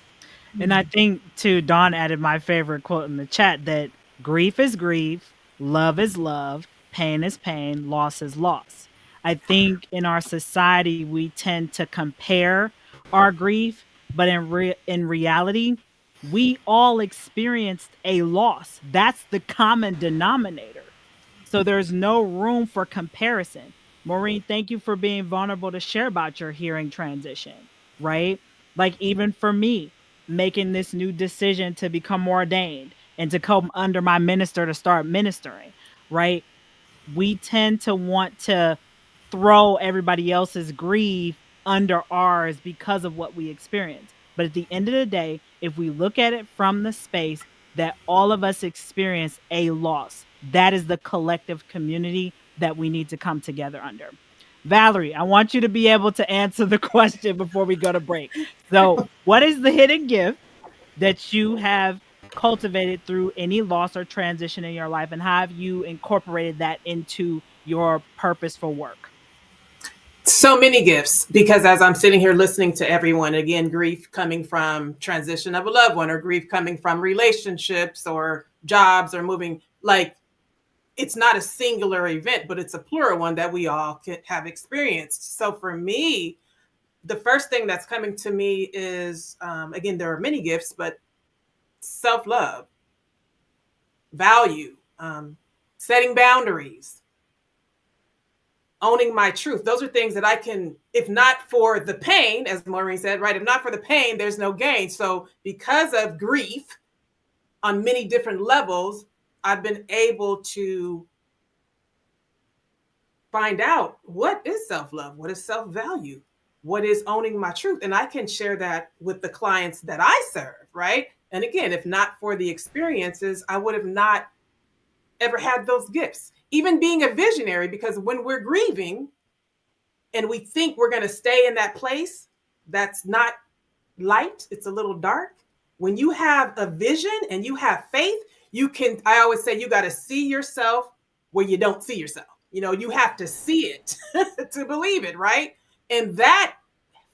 And I think, too, Dawn added my favorite quote in the chat, that grief is grief, love is love, pain is pain, loss is loss. I think in our society, we tend to compare our grief, but in reality, we all experienced a loss. That's the common denominator. So there's no room for comparison. Maureen, thank you for being vulnerable to share about your hearing transition, right? Like, even for me, making this new decision to become ordained and to come under my minister to start ministering, right? We tend to want to throw everybody else's grief under ours because of what we experience. But at the end of the day, if we look at it from the space that all of us experience a loss, that is the collective community that we need to come together under. Valerie, I want you to be able to answer the question before we go to break. So, what is the hidden gift that you have cultivated through any loss or transition in your life, and how have you incorporated that into your purposeful work? So many gifts, because as I'm sitting here listening to everyone, again, grief coming from transition of a loved one, or grief coming from relationships or jobs or moving, like, it's not a singular event, but it's a plural one that we all have experienced. So for me, the first thing that's coming to me is, again, there are many gifts, but self-love, value, setting boundaries, owning my truth. Those are things that I can, if not for the pain, as Maureen said, right? If not for the pain, there's no gain. So because of grief on many different levels, I've been able to find out what is self-love, what is self-value, what is owning my truth. And I can share that with the clients that I serve, right? And again, if not for the experiences, I would have not ever had those gifts. Even being a visionary, because when we're grieving and we think we're going to stay in that place that's not light, it's a little dark. When you have a vision and you have faith, I always say, you got to see yourself where you don't see yourself. You have to see it to believe it, right? And that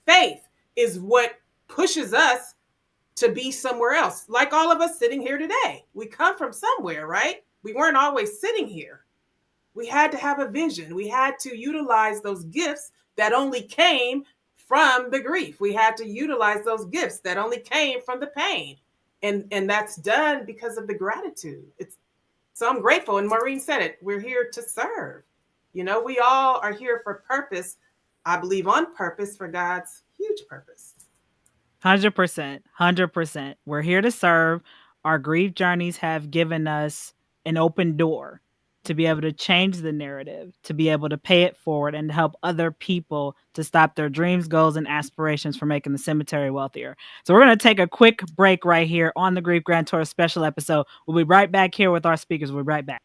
faith is what pushes us to be somewhere else. Like all of us sitting here today. We come from somewhere, right? We weren't always sitting here. We had to have a vision. We had to utilize those gifts that only came from the grief. We had to utilize those gifts that only came from the pain. And that's done because of the gratitude. So I'm grateful. And Maureen said it, we're here to serve. We all are here for purpose. I believe on purpose for God's huge purpose. 100%. We're here to serve. Our grief journeys have given us an open door to be able to change the narrative, to be able to pay it forward and to help other people to stop their dreams, goals, and aspirations from making the cemetery wealthier. So we're going to take a quick break right here on the Grief Grantor special episode. We'll be right back here with our speakers. We'll be right back.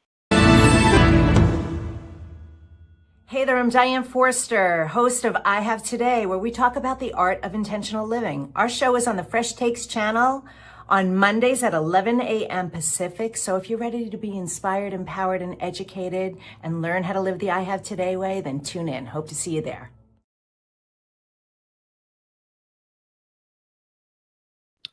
Hey there, I'm Diane Forster, host of I Have Today, where we talk about the art of intentional living. Our show is on the Fresh Takes channel on Mondays at 11 a.m. Pacific. So if you're ready to be inspired, empowered, and educated and learn how to live the I Have Today way, then tune in. Hope to see you there.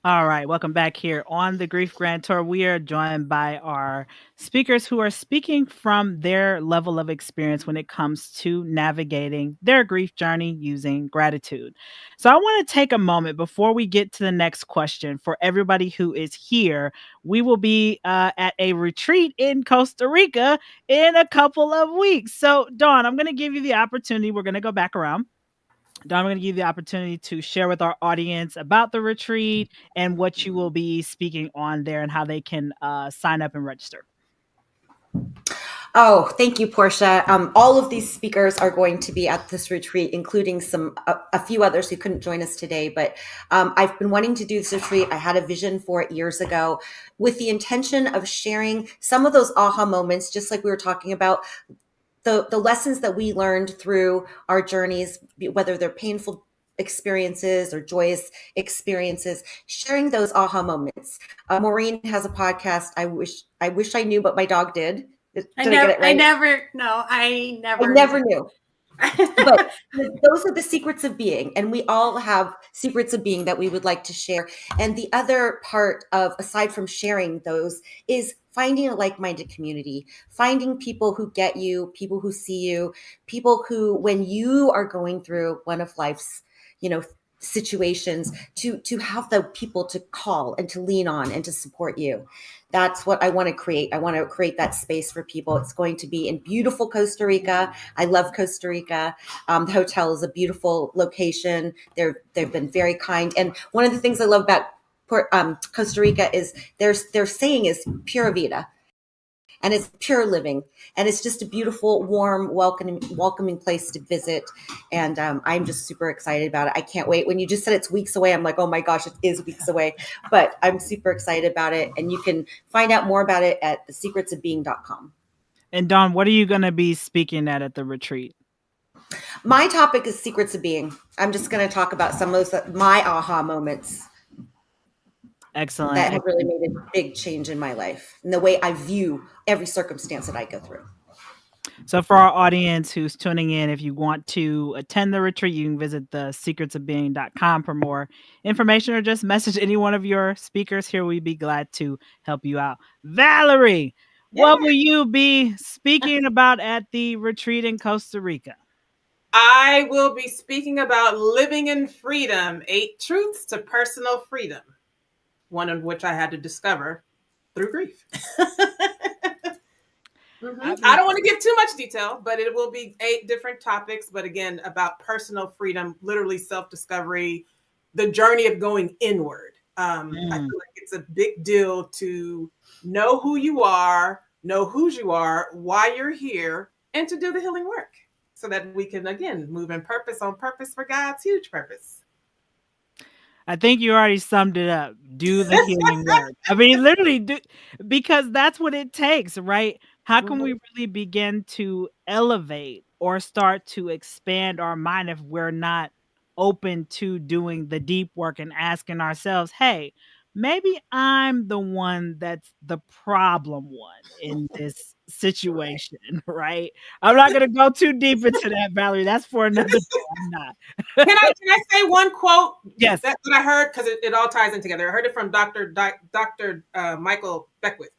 All right, welcome back here on the Grief Grantor. We are joined by our speakers who are speaking from their level of experience when it comes to navigating their grief journey using gratitude. So I want to take a moment before we get to the next question. For everybody who is here, we will be at a retreat in Costa Rica in a couple of weeks. So Dawn, I'm going to give you the opportunity. We're going to go back around. Dawn, I'm going to give you the opportunity to share with our audience about the retreat and what you will be speaking on there and how they can sign up and register. Oh, thank you, Portia. All of these speakers are going to be at this retreat, including a few others who couldn't join us today. But I've been wanting to do this retreat. I had a vision for it years ago with the intention of sharing some of those aha moments, just like we were talking about, the lessons that we learned through our journeys, whether they're painful experiences or joyous experiences, sharing those aha moments. Maureen has a podcast. I wish I knew, but my dog did. I never knew. But those are the secrets of being, and we all have secrets of being that we would like to share. And the other part of, aside from sharing those, is finding a like-minded community, finding people who get you, people who see you, people who, when you are going through one of life's, situations, to have the people to call and to lean on and to support you. That's what I want to create. I want to create that space for people. It's going to be in beautiful Costa Rica. I love Costa Rica. The hotel is a beautiful location. They've been very kind. And one of the things I love about Costa Rica is their saying is pura vida. And it's pure living. And it's just a beautiful, warm, welcoming place to visit. And I'm just super excited about it. I can't wait. When you just said it's weeks away, I'm like, oh my gosh, it is weeks away. But I'm super excited about it. And you can find out more about it at thesecretsofbeing.com. And Dawn, what are you going to be speaking at the retreat? My topic is secrets of being. I'm just going to talk about some of those, my aha moments. Excellent. That have really made a big change in my life and the way I view every circumstance that I go through. So for our audience who's tuning in, if you want to attend the retreat, you can visit thesecretsofbeing.com for more information, or just message any one of your speakers here. We'd be glad to help you out. Valerie, what will you be speaking about at the retreat in Costa Rica? I will be speaking about living in freedom, 8 truths to personal freedom. One of which I had to discover through grief. I don't want to give too much detail, but it will be 8 different topics. But again, about personal freedom, literally self-discovery, the journey of going inward. I feel like it's a big deal to know who you are, know whose you are, why you're here, and to do the healing work so that we can, again, move in purpose on purpose for God's huge purpose. I think you already summed it up. Do the healing work. I mean, literally do, because that's what it takes, right? How can we really begin to elevate or start to expand our mind if we're not open to doing the deep work and asking ourselves, hey, maybe I'm the one that's the problem one in this situation, right? I'm not going to go too deep into that, Valerie. That's for another day. I'm not. Can I say one quote? Yes. That I heard, because it all ties in together. I heard it from Dr. Michael Beckwith.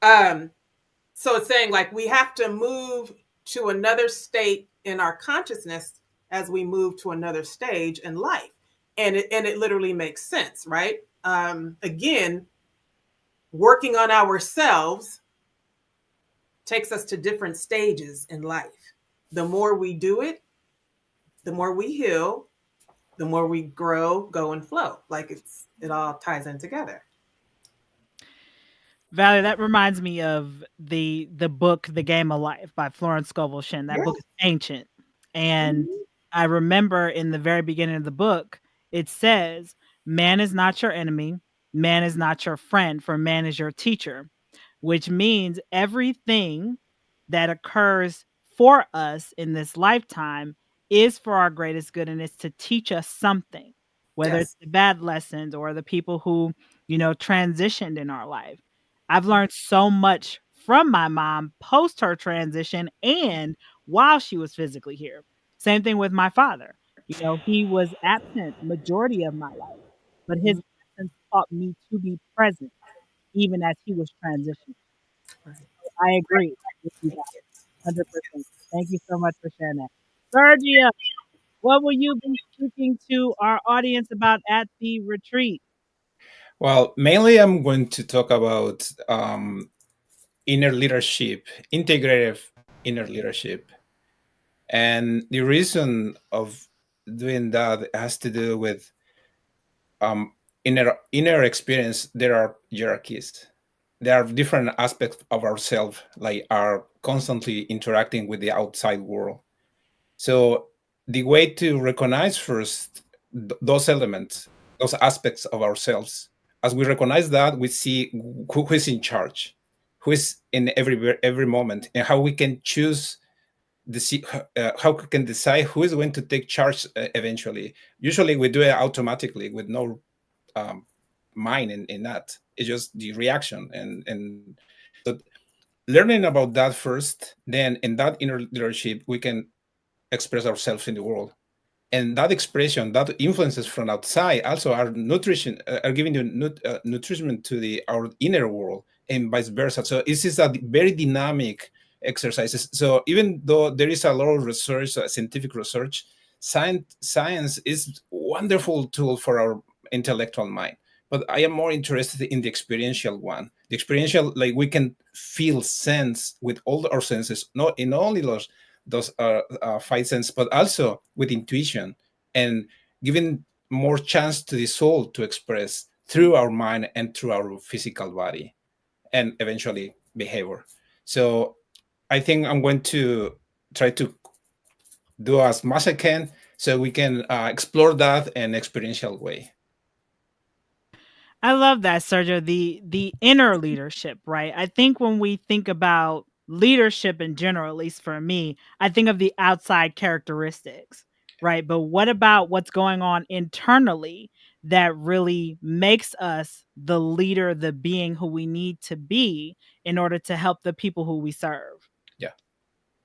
So it's saying, like, we have to move to another state in our consciousness as we move to another stage in life. And it literally makes sense, right? Again, working on ourselves takes us to different stages in life. The more we do it, the more we heal, the more we grow, go, and flow. Like it all ties in together. Valerie, that reminds me of the book The Game of Life by Florence Scovel Shinn. That book is ancient. And I remember in the very beginning of the book, it says, man is not your enemy, man is not your friend, for man is your teacher, which means everything that occurs for us in this lifetime is for our greatest good, and it's to teach us something, whether it's the bad lessons or the people who, transitioned in our life. I've learned so much from my mom post her transition and while she was physically here. Same thing with my father. He was absent majority of my life, but his absence taught me to be present even as he was transitioning. I agree with you guys, 100%. Thank you so much for sharing that. Serggio, what will you be speaking to our audience about at the retreat? Well, mainly I'm going to talk about inner leadership, integrative inner leadership. And the reason of doing that has to do with inner experience. There are hierarchies. There are different aspects of ourselves, like are constantly interacting with the outside world. So the way to recognize first those elements, those aspects of ourselves, as we recognize that, we see who is in charge, who is in every moment, and how we can choose how we can decide who is going to take charge eventually. Usually we do it automatically with no mind in that. It's just the reaction. And so learning about that first, then in that inner leadership, we can express ourselves in the world. And that expression, that influences from outside also are giving you nutrition to our inner world, and vice versa. So this is a very dynamic exercises. So even though there is a lot of research, scientific research, science is wonderful tool for our intellectual mind. But I am more interested in the experiential one. The experiential, like we can feel sense with all our senses, not in only those five senses, but also with intuition, and giving more chance to the soul to express through our mind and through our physical body, and eventually behavior. So I think I'm going to try to do as much as I can so we can explore that in an experiential way. I love that, Serggio. The inner leadership, right? I think when we think about leadership in general, at least for me, I think of the outside characteristics, right? But what about what's going on internally that really makes us the leader, the being who we need to be in order to help the people who we serve? Yeah.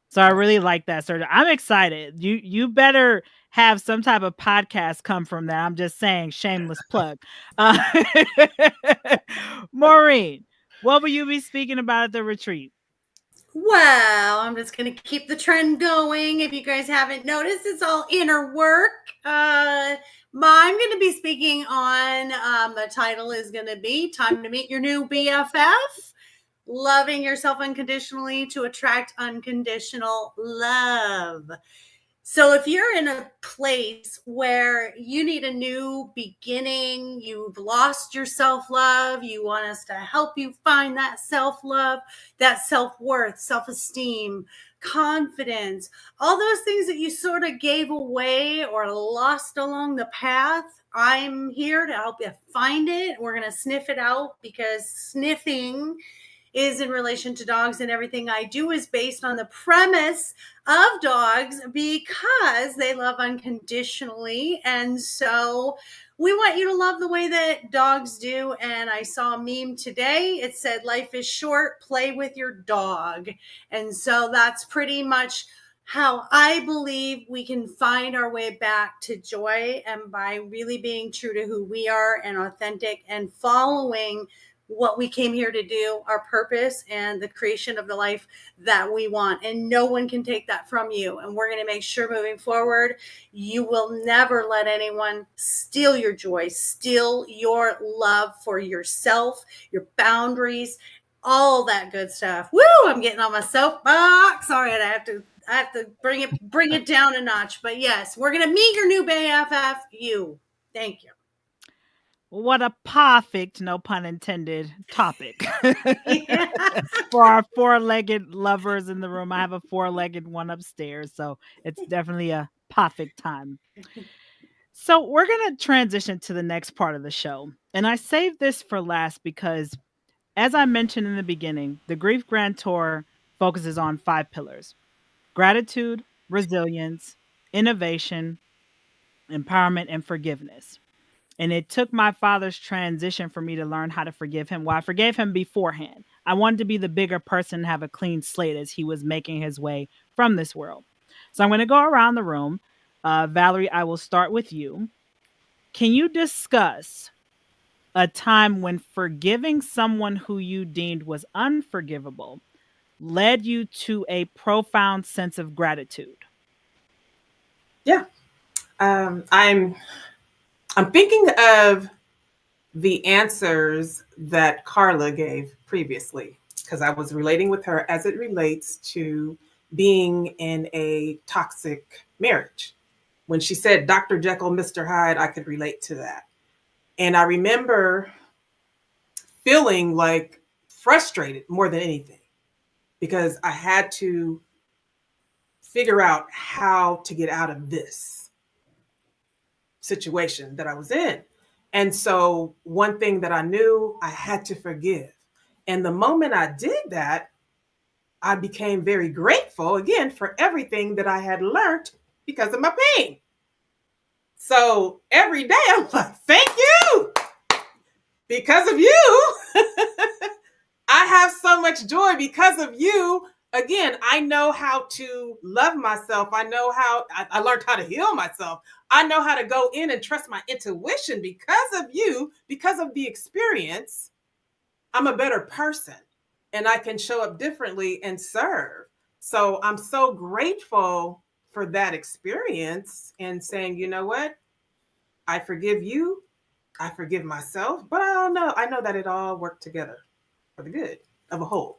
So I really like that, Serggio. I'm excited. You better have some type of podcast come from that. I'm just saying, shameless plug. Maureen, what will you be speaking about at the retreat? Well, I'm just going to keep the trend going. If you guys haven't noticed, it's all inner work. I'm going to be speaking on, the title is going to be Time to Meet Your New BFF. Loving yourself unconditionally to attract unconditional love. So if you're in a place where you need a new beginning, you've lost your self-love, you want us to help you find that self-love, that self-worth, self-esteem, confidence, all those things that you sort of gave away or lost along the path, I'm here to help you find it. We're going to sniff it out, because sniffing is in relation to dogs, and everything I do is based on the premise of dogs, because they love unconditionally. And so we want you to love the way that dogs do. And I saw a meme today. It said, life is short, play with your dog. And so that's pretty much how I believe we can find our way back to joy, and by really being true to who we are and authentic and following what we came here to do, our purpose and the creation of the life that we want. And no one can take that from you. And we're going to make sure moving forward, you will never let anyone steal your joy, steal your love for yourself, your boundaries, all that good stuff. Woo! I'm getting on my soapbox. Sorry, I have to bring it down a notch. But yes, we're going to meet your new BFF, you. Thank you. What a perfect, no pun intended, topic for our four-legged lovers in the room. I have a four-legged one upstairs, so it's definitely a perfect time. So we're going to transition to the next part of the show. And I saved this for last because, as I mentioned in the beginning, the Grief Grantor focuses on 5 pillars: gratitude, resilience, innovation, empowerment, and forgiveness. And it took my father's transition for me to learn how to forgive him. Well, I forgave him beforehand. I wanted to be the bigger person and have a clean slate as he was making his way from this world. So I'm going to go around the room. Valerie, I will start with you. Can you discuss a time when forgiving someone who you deemed was unforgivable led you to a profound sense of gratitude? Yeah. I'm thinking of the answers that Karla gave previously, because I was relating with her as it relates to being in a toxic marriage. When she said Dr. Jekyll, Mr. Hyde, I could relate to that. And I remember feeling like frustrated more than anything, because I had to figure out how to get out of this situation that I was in. And so one thing that I knew, I had to forgive. And the moment I did that, I became very grateful again for everything that I had learned because of my pain. So every day I'm like, thank you. Because of you, I have so much joy because of you. Again, I know how to love myself. I know how I learned how to heal myself. I know how to go in and trust my intuition because of you, because of the experience. I'm a better person and I can show up differently and serve. So I'm so grateful for that experience and saying, you know what? I forgive you. I forgive myself, but I know that it all worked together for the good of a whole.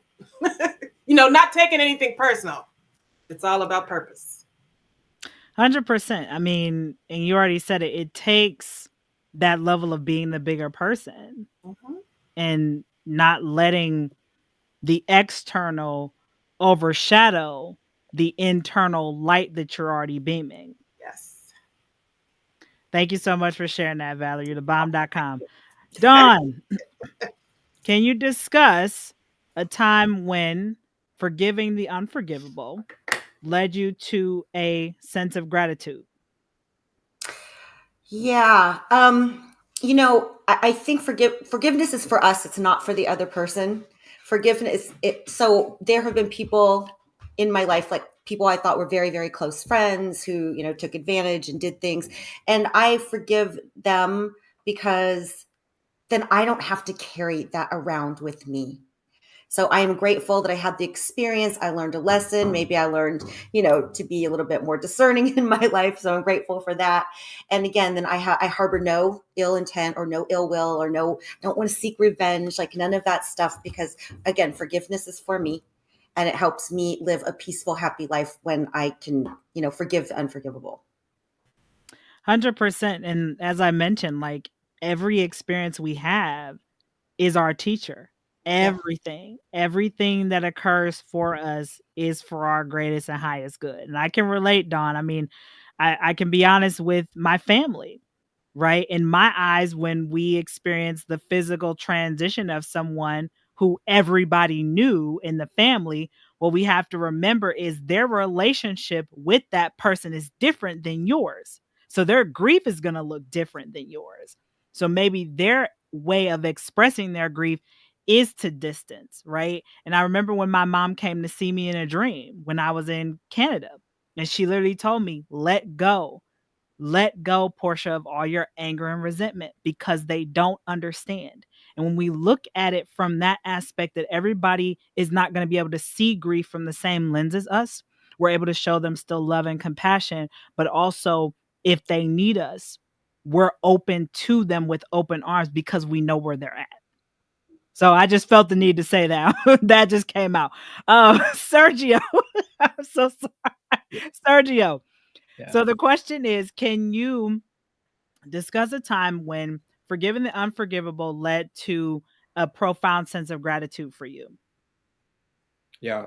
Not taking anything personal. It's all about purpose. 100%. I mean, and you already said it, it takes that level of being the bigger person and not letting the external overshadow the internal light that you're already beaming. Yes. Thank you so much for sharing that, Valerie. Thebomb.com. Dawn, can you discuss a time when forgiving the unforgivable led you to a sense of gratitude? Yeah. I think forgiveness is for us. It's not for the other person. Forgiveness. So there have been people in my life, like people I thought were very, very close friends who, took advantage and did things. And I forgive them because then I don't have to carry that around with me. So I am grateful that I had the experience. I learned a lesson. Maybe I learned, to be a little bit more discerning in my life. So I'm grateful for that. And again, then I harbor no ill intent or no ill will or don't want to seek revenge, like none of that stuff, because again, forgiveness is for me and it helps me live a peaceful, happy life when I can, forgive the unforgivable. 100%. And as I mentioned, like every experience we have is our teacher. Everything that occurs for us is for our greatest and highest good. And I can relate, Dawn. I mean, I can be honest with my family. right? In my eyes, when we experience the physical transition of someone who everybody knew in the family, what we have to remember is their relationship with that person is different than yours. So their grief is going to look different than yours. So maybe their way of expressing their grief is to distance, right? And I remember when my mom came to see me in a dream when I was in Canada, and she literally told me, let go, Portia, of all your anger and resentment, because they don't understand. And when we look at it from that aspect, that everybody is not going to be able to see grief from the same lens as us, we're able to show them still love and compassion, but also if they need us, we're open to them with open arms because we know where they're at. So I just felt the need to say that. That just came out. Serggio, I'm so sorry. Serggio. Yeah. So the question is, can you discuss a time when forgiving the unforgivable led to a profound sense of gratitude for you? Yeah,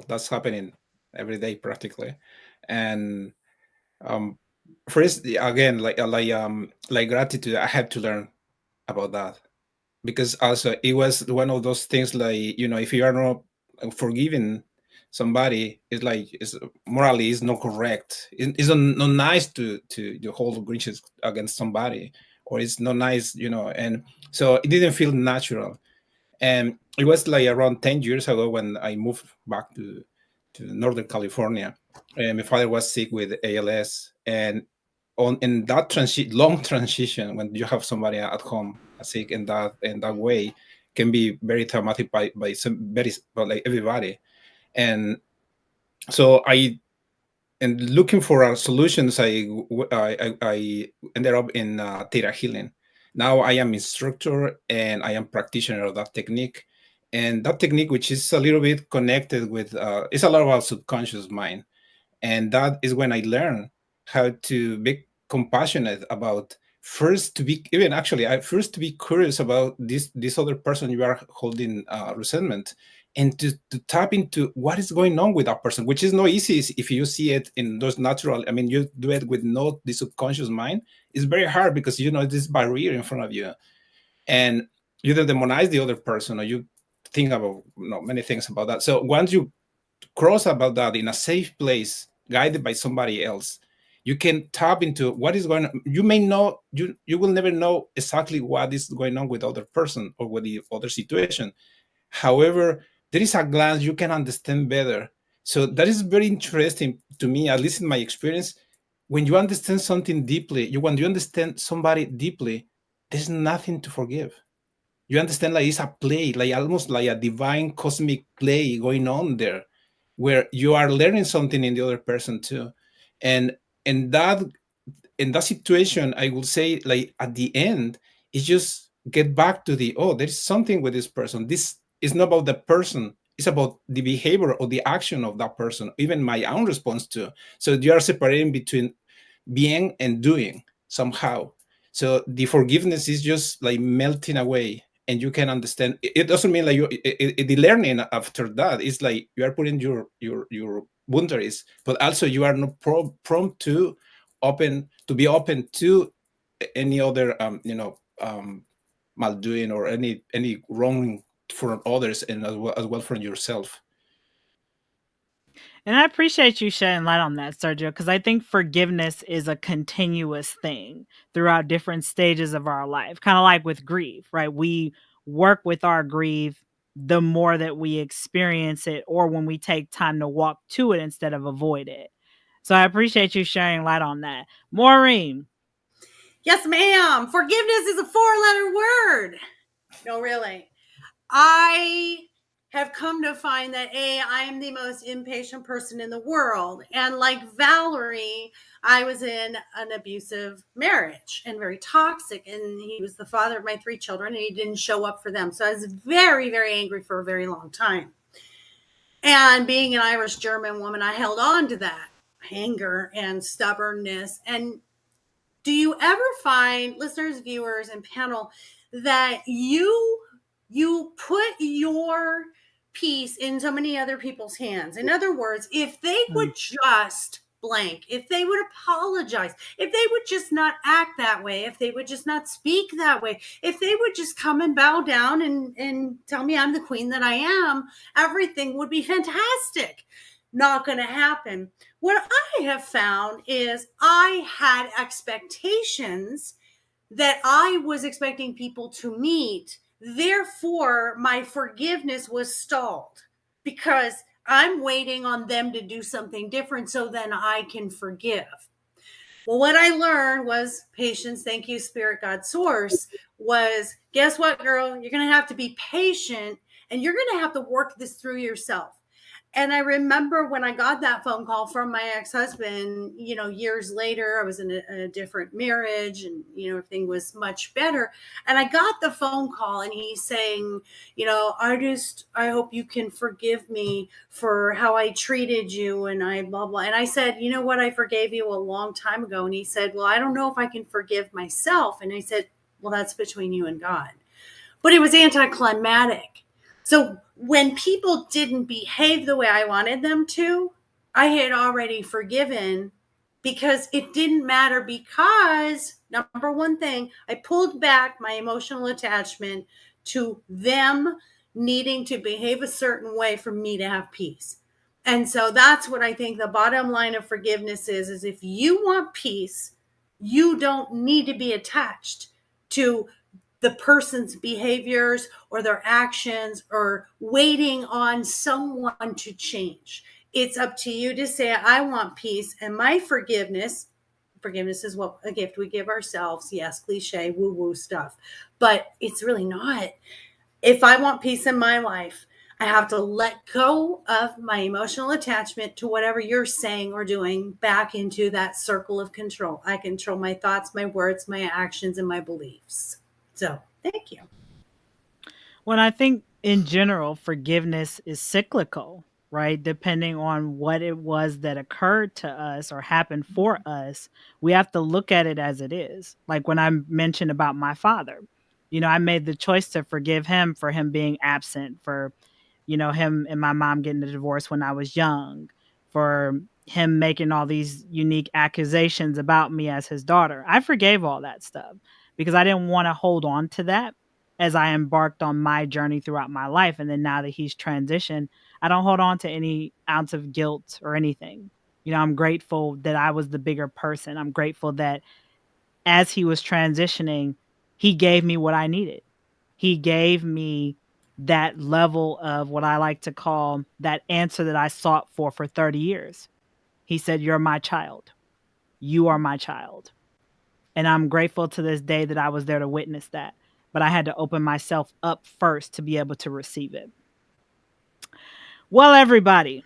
that's happening every day practically. And first, again, like gratitude, I had to learn about that, because also it was one of those things, like, if you are not forgiving somebody, it's morally is not correct. It's not nice to hold grudges against somebody, or it's not nice, and so it didn't feel natural. And it was like around 10 years ago when I moved back to Northern California, and my father was sick with ALS. And in that long transition, when you have somebody at home sick in that way, can be very traumatic by like everybody. And so and looking for solutions, I ended up in theta healing. Now I am instructor and I am practitioner of that technique. And that technique, which is a little bit connected with, it's a lot about subconscious mind. And that is when I learned how to be compassionate about first to be curious about this other person you are holding resentment, and to tap into what is going on with that person, which is not easy if you see it in those natural. I mean, you do it with the subconscious mind. It's very hard because this barrier in front of you, and you don't demonize the other person, or you think about many things about that. So once you cross about that in a safe place, guided by somebody else, you can tap into what is going on. You may know, you will never know exactly what is going on with the other person or with the other situation. However, there is a glance you can understand better. So that is very interesting to me, at least in my experience. When you understand something deeply, when you understand somebody deeply, there's nothing to forgive. You understand, like it's a play, like almost like a divine cosmic play going on there, where you are learning something in the other person too. And in that situation, I will say, like at the end, it's just get back to there is something with this person. This is not about the person, it's about the behavior or the action of that person, even my own response to. So you are separating between being and doing somehow. So the forgiveness is just like melting away, and you can understand. It doesn't mean like the learning after that is like you are putting your boundaries, but also you are not prompt to be open to any other maldoing or any wrong from others, and as well from yourself. And I appreciate you shedding light on that, Serggio, because I think forgiveness is a continuous thing throughout different stages of our life, kind of like with grief, right? We work with our grief the more that we experience it, or when we take time to walk to it instead of avoid it. So I appreciate you sharing light on that. Maureen. Yes, ma'am. Forgiveness is a 4-letter word. No, really. I have come to find that I am the most impatient person in the world. And like Valerie, I was in an abusive marriage and very toxic. And he was the father of my 3 children, and he didn't show up for them. So I was very, very angry for a very long time. And being an Irish German woman, I held on to that anger and stubbornness. And do you ever find, listeners, viewers, and panel, that you put your piece in so many other people's hands? In other words, if they would just blank, if they would apologize, if they would just not act that way, if they would just not speak that way, if they would just come and bow down and tell me I'm the queen that I am, everything would be fantastic. Not going to happen. What I have found is I had expectations that I was expecting people to meet. Therefore, my forgiveness was stalled because I'm waiting on them to do something different so then I can forgive. Well, what I learned was patience, thank you, Spirit, God, Source, was guess what, girl? You're going to have to be patient and you're going to have to work this through yourself. And I remember when I got that phone call from my ex-husband, years later, I was in a different marriage and, everything was much better. And I got the phone call and he's saying, I hope you can forgive me for how I treated you. And I blah, blah. And I said, you know what? I forgave you a long time ago. And he said, well, I don't know if I can forgive myself. And I said, well, that's between you and God. But it was anticlimactic. So when people didn't behave the way I wanted them to, I had already forgiven because it didn't matter because, number one thing, I pulled back my emotional attachment to them needing to behave a certain way for me to have peace. And so that's what I think the bottom line of forgiveness is if you want peace, you don't need to be attached to the person's behaviors or their actions or waiting on someone to change. It's up to you to say, I want peace and my forgiveness is what a gift we give ourselves. Yes, cliche, woo-woo stuff, but it's really not. If I want peace in my life, I have to let go of my emotional attachment to whatever you're saying or doing back into that circle of control. I control my thoughts, my words, my actions, and my beliefs. So thank you. Well, I think in general, forgiveness is cyclical, right? Depending on what it was that occurred to us or happened for us, we have to look at it as it is. Like when I mentioned about my father, I made the choice to forgive him for him being absent, for, him and my mom getting a divorce when I was young, for him making all these unique accusations about me as his daughter. I forgave all that stuff, because I didn't want to hold on to that as I embarked on my journey throughout my life. And then now that he's transitioned, I don't hold on to any ounce of guilt or anything. I'm grateful that I was the bigger person. I'm grateful that as he was transitioning, he gave me what I needed. He gave me that level of what I like to call that answer that I sought for 30 years. He said, you're my child. You are my child. And I'm grateful to this day that I was there to witness that. But I had to open myself up first to be able to receive it. Well, everybody,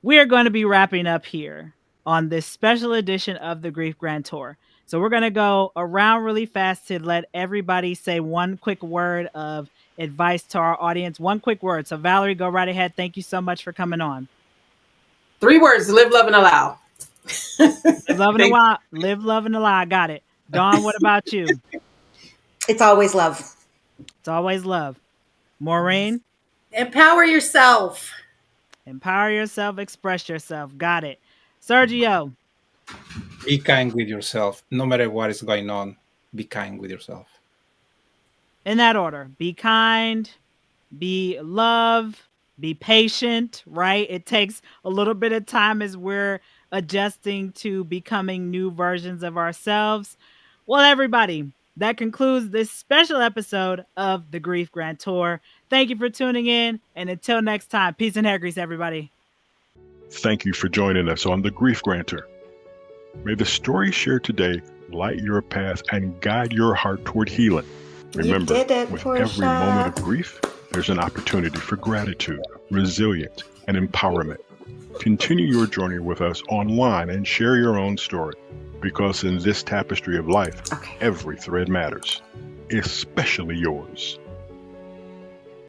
we are going to be wrapping up here on this special edition of the Grief Grantor. So we're going to go around really fast to let everybody say one quick word of advice to our audience. One quick word. So Valerie, go right ahead. Thank you so much for coming on. 3 words: live, love, and allow. Live, love, and allow. Got it. Dawn, what about you? It's always love. It's always love. Maureen? Empower yourself. Empower yourself, express yourself. Got it. Serggio? Be kind with yourself. No matter what is going on, be kind with yourself. In that order. Be kind, be love, be patient, right? It takes a little bit of time as we're adjusting to becoming new versions of ourselves. Well, everybody, that concludes this special episode of the Grief Grantor. Thank you for tuning in, and until next time, peace and hair grease, everybody. Thank you for joining us on the Grief Grantor. May the story shared today light your path and guide your heart toward healing. Remember, with Portia. every moment of grief, there's an opportunity for gratitude, resilience, and empowerment. Continue your journey with us online and share your own story, because in this tapestry of life, every thread matters, especially yours.